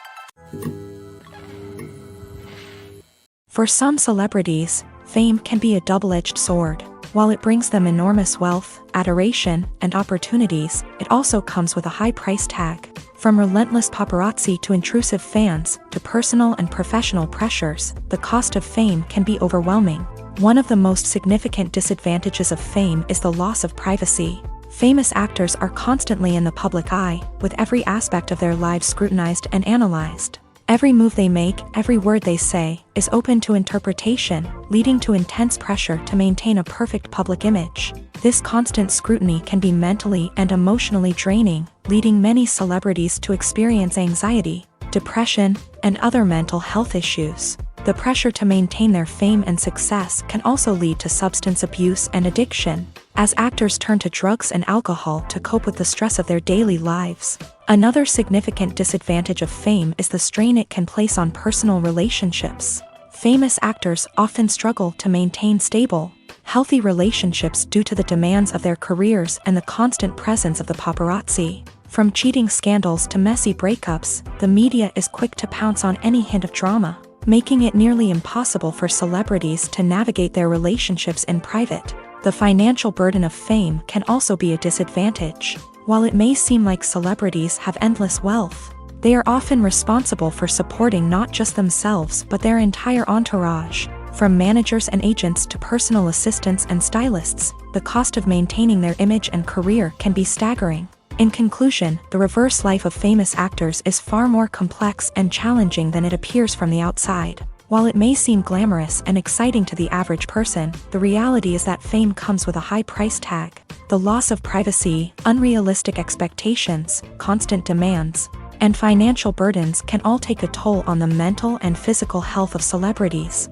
For some celebrities, fame can be a double-edged sword. While it brings them enormous wealth, adoration, and opportunities, it also comes with a high price tag. From relentless paparazzi to intrusive fans, to personal and professional pressures, the cost of fame can be overwhelming. One of the most significant disadvantages of fame is the loss of privacy. Famous actors are constantly in the public eye, with every aspect of their lives scrutinized and analyzed. Every move they make, every word they say, is open to interpretation, leading to intense pressure to maintain a perfect public image. This constant scrutiny can be mentally and emotionally draining, leading many celebrities to experience anxiety, depression, and other mental health issues. The pressure to maintain their fame and success can also lead to substance abuse and addiction, as actors turn to drugs and alcohol to cope with the stress of their daily lives. Another significant disadvantage of fame is the strain it can place on personal relationships. Famous actors often struggle to maintain stable, healthy relationships due to the demands of their careers and the constant presence of the paparazzi. From cheating scandals to messy breakups, the media is quick to pounce on any hint of drama, making it nearly impossible for celebrities to navigate their relationships in private. The financial burden of fame can also be a disadvantage. While it may seem like celebrities have endless wealth, they are often responsible for supporting not just themselves but their entire entourage. From managers and agents to personal assistants and stylists, the cost of maintaining their image and career can be staggering. In conclusion, the reverse life of famous actors is far more complex and challenging than it appears from the outside. While it may seem glamorous and exciting to the average person, the reality is that fame comes with a high price tag. The loss of privacy, unrealistic expectations, constant demands, and financial burdens can all take a toll on the mental and physical health of celebrities.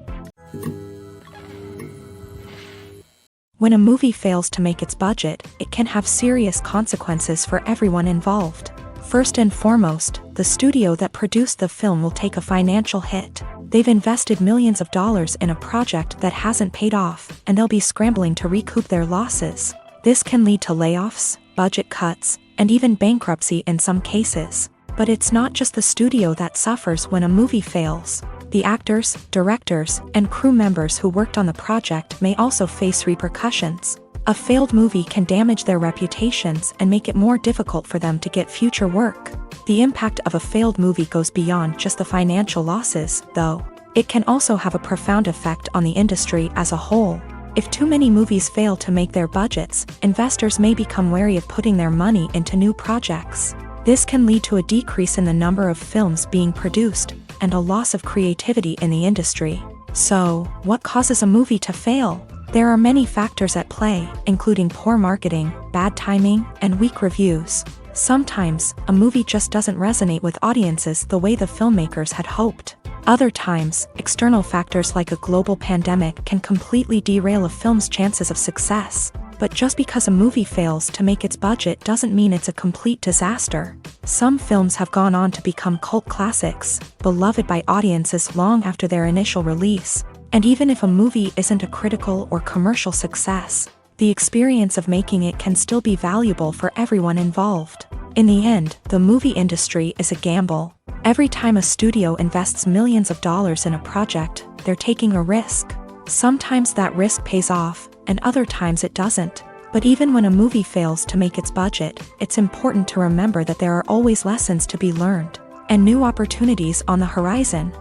When a movie fails to make its budget, it can have serious consequences for everyone involved. First and foremost, the studio that produced the film will take a financial hit. They've invested millions of dollars in a project that hasn't paid off, and they'll be scrambling to recoup their losses. This can lead to layoffs, budget cuts, and even bankruptcy in some cases. But it's not just the studio that suffers when a movie fails. The actors, directors, and crew members who worked on the project may also face repercussions. A failed movie can damage their reputations and make it more difficult for them to get future work. The impact of a failed movie goes beyond just the financial losses, though. It can also have a profound effect on the industry as a whole. If too many movies fail to make their budgets, investors may become wary of putting their money into new projects. This can lead to a decrease in the number of films being produced, and a loss of creativity in the industry. So, what causes a movie to fail? There are many factors at play, including poor marketing, bad timing, and weak reviews. Sometimes, a movie just doesn't resonate with audiences the way the filmmakers had hoped. Other times, external factors like a global pandemic can completely derail a film's chances of success. But just because a movie fails to make its budget doesn't mean it's a complete disaster. Some films have gone on to become cult classics, beloved by audiences long after their initial release. And even if a movie isn't a critical or commercial success, the experience of making it can still be valuable for everyone involved. In the end, the movie industry is a gamble. Every time a studio invests millions of dollars in a project, they're taking a risk. Sometimes that risk pays off, and other times it doesn't. But even when a movie fails to make its budget, it's important to remember that there are always lessons to be learned, and new opportunities on the horizon.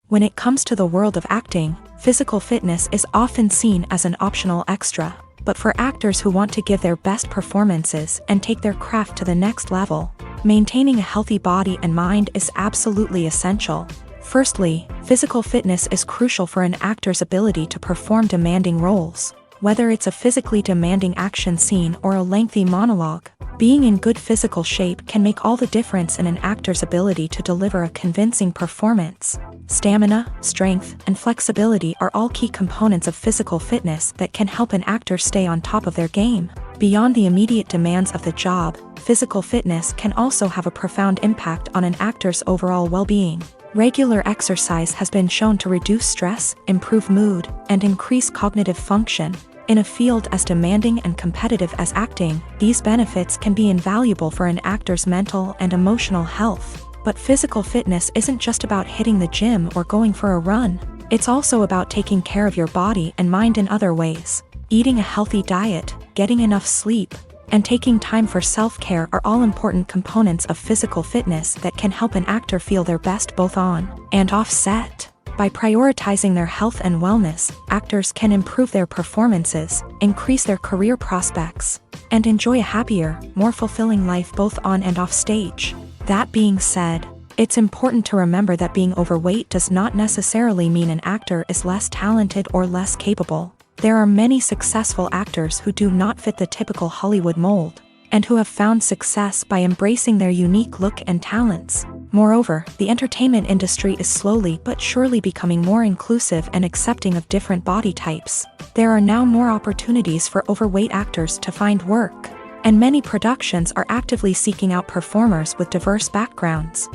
When it comes to the world of acting, physical fitness is often seen as an optional extra. But for actors who want to give their best performances and take their craft to the next level, maintaining a healthy body and mind is absolutely essential. Firstly, physical fitness is crucial for an actor's ability to perform demanding roles. Whether it's a physically demanding action scene or a lengthy monologue, being in good physical shape can make all the difference in an actor's ability to deliver a convincing performance. Stamina, strength, and flexibility are all key components of physical fitness that can help an actor stay on top of their game. Beyond the immediate demands of the job, physical fitness can also have a profound impact on an actor's overall well-being. Regular exercise has been shown to reduce stress, improve mood, and increase cognitive function. In a field as demanding and competitive as acting, these benefits can be invaluable for an actor's mental and emotional health. But physical fitness isn't just about hitting the gym or going for a run. It's also about taking care of your body and mind in other ways. Eating a healthy diet, getting enough sleep, and taking time for self-care are all important components of physical fitness that can help an actor feel their best both on and off set. By prioritizing their health and wellness, actors can improve their performances, increase their career prospects, and enjoy a happier, more fulfilling life both on and off stage. That being said, it's important to remember that being overweight does not necessarily mean an actor is less talented or less capable. There are many successful actors who do not fit the typical Hollywood mold, and who have found success by embracing their unique look and talents. Moreover, the entertainment industry is slowly but surely becoming more inclusive and accepting of different body types. There are now more opportunities for overweight actors to find work, and many productions are actively seeking out performers with diverse backgrounds.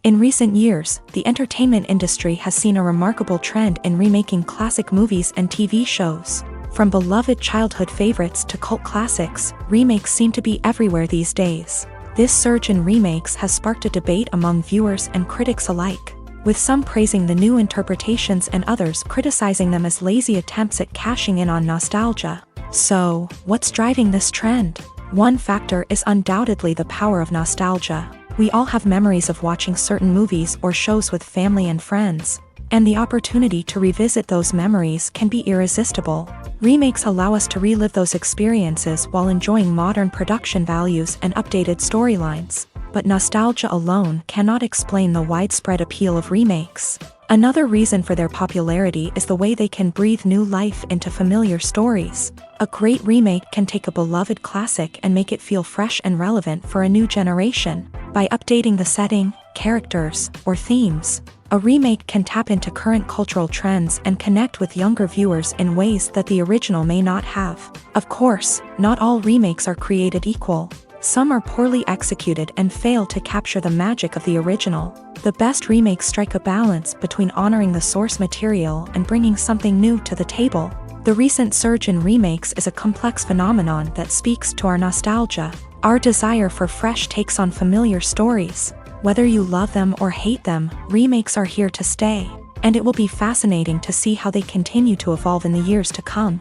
In recent years, the entertainment industry has seen a remarkable trend in remaking classic movies and TV shows. From beloved childhood favorites to cult classics, remakes seem to be everywhere these days. This surge in remakes has sparked a debate among viewers and critics alike, with some praising the new interpretations and others criticizing them as lazy attempts at cashing in on nostalgia. So, what's driving this trend? One factor is undoubtedly the power of nostalgia. We all have memories of watching certain movies or shows with family and friends, and the opportunity to revisit those memories can be irresistible. Remakes allow us to relive those experiences while enjoying modern production values and updated storylines. But nostalgia alone cannot explain the widespread appeal of remakes. Another reason for their popularity is the way they can breathe new life into familiar stories. A great remake can take a beloved classic and make it feel fresh and relevant for a new generation. By updating the setting, characters, or themes, a remake can tap into current cultural trends and connect with younger viewers in ways that the original may not have. Of course, not all remakes are created equal. Some are poorly executed and fail to capture the magic of the original. The best remakes strike a balance between honoring the source material and bringing something new to the table. The recent surge in remakes is a complex phenomenon that speaks to our nostalgia, our desire for fresh takes on familiar stories. Whether you love them or hate them, remakes are here to stay, and it will be fascinating to see how they continue to evolve in the years to come.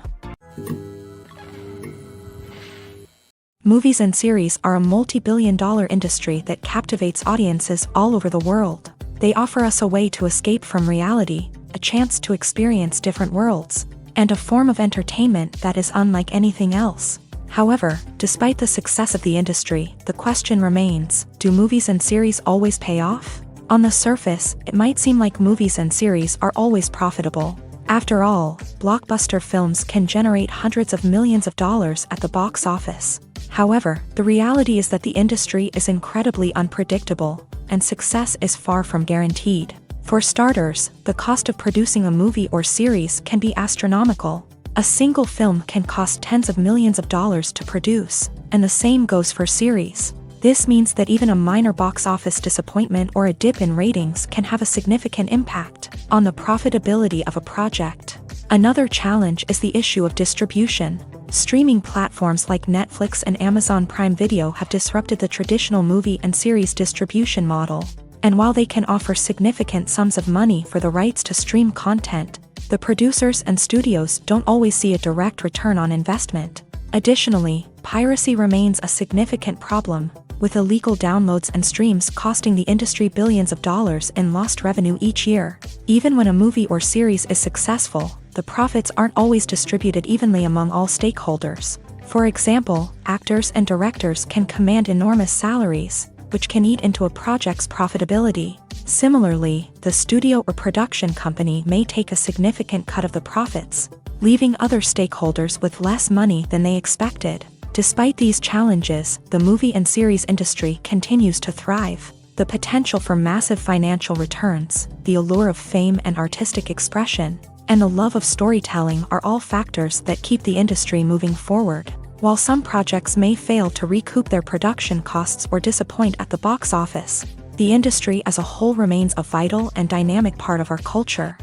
Movies and series are a multi-billion-dollar industry that captivates audiences all over the world. They offer us a way to escape from reality, a chance to experience different worlds, and a form of entertainment that is unlike anything else. However, despite the success of the industry, the question remains, do movies and series always pay off? On the surface, it might seem like movies and series are always profitable. After all, blockbuster films can generate hundreds of millions of dollars at the box office. However, the reality is that the industry is incredibly unpredictable, and success is far from guaranteed. For starters, the cost of producing a movie or series can be astronomical. A single film can cost tens of millions of dollars to produce, and the same goes for series. This means that even a minor box office disappointment or a dip in ratings can have a significant impact on the profitability of a project. Another challenge is the issue of distribution. Streaming platforms like Netflix and Amazon Prime Video have disrupted the traditional movie and series distribution model. And while they can offer significant sums of money for the rights to stream content, the producers and studios don't always see a direct return on investment. Additionally, piracy remains a significant problem, with illegal downloads and streams costing the industry billions of dollars in lost revenue each year. Even when a movie or series is successful, the profits aren't always distributed evenly among all stakeholders. For example, actors and directors can command enormous salaries, which can eat into a project's profitability. Similarly, the studio or production company may take a significant cut of the profits, leaving other stakeholders with less money than they expected. Despite these challenges, the movie and series industry continues to thrive. The potential for massive financial returns, the allure of fame and artistic expression, and the love of storytelling are all factors that keep the industry moving forward. While some projects may fail to recoup their production costs or disappoint at the box office, the industry as a whole remains a vital and dynamic part of our culture.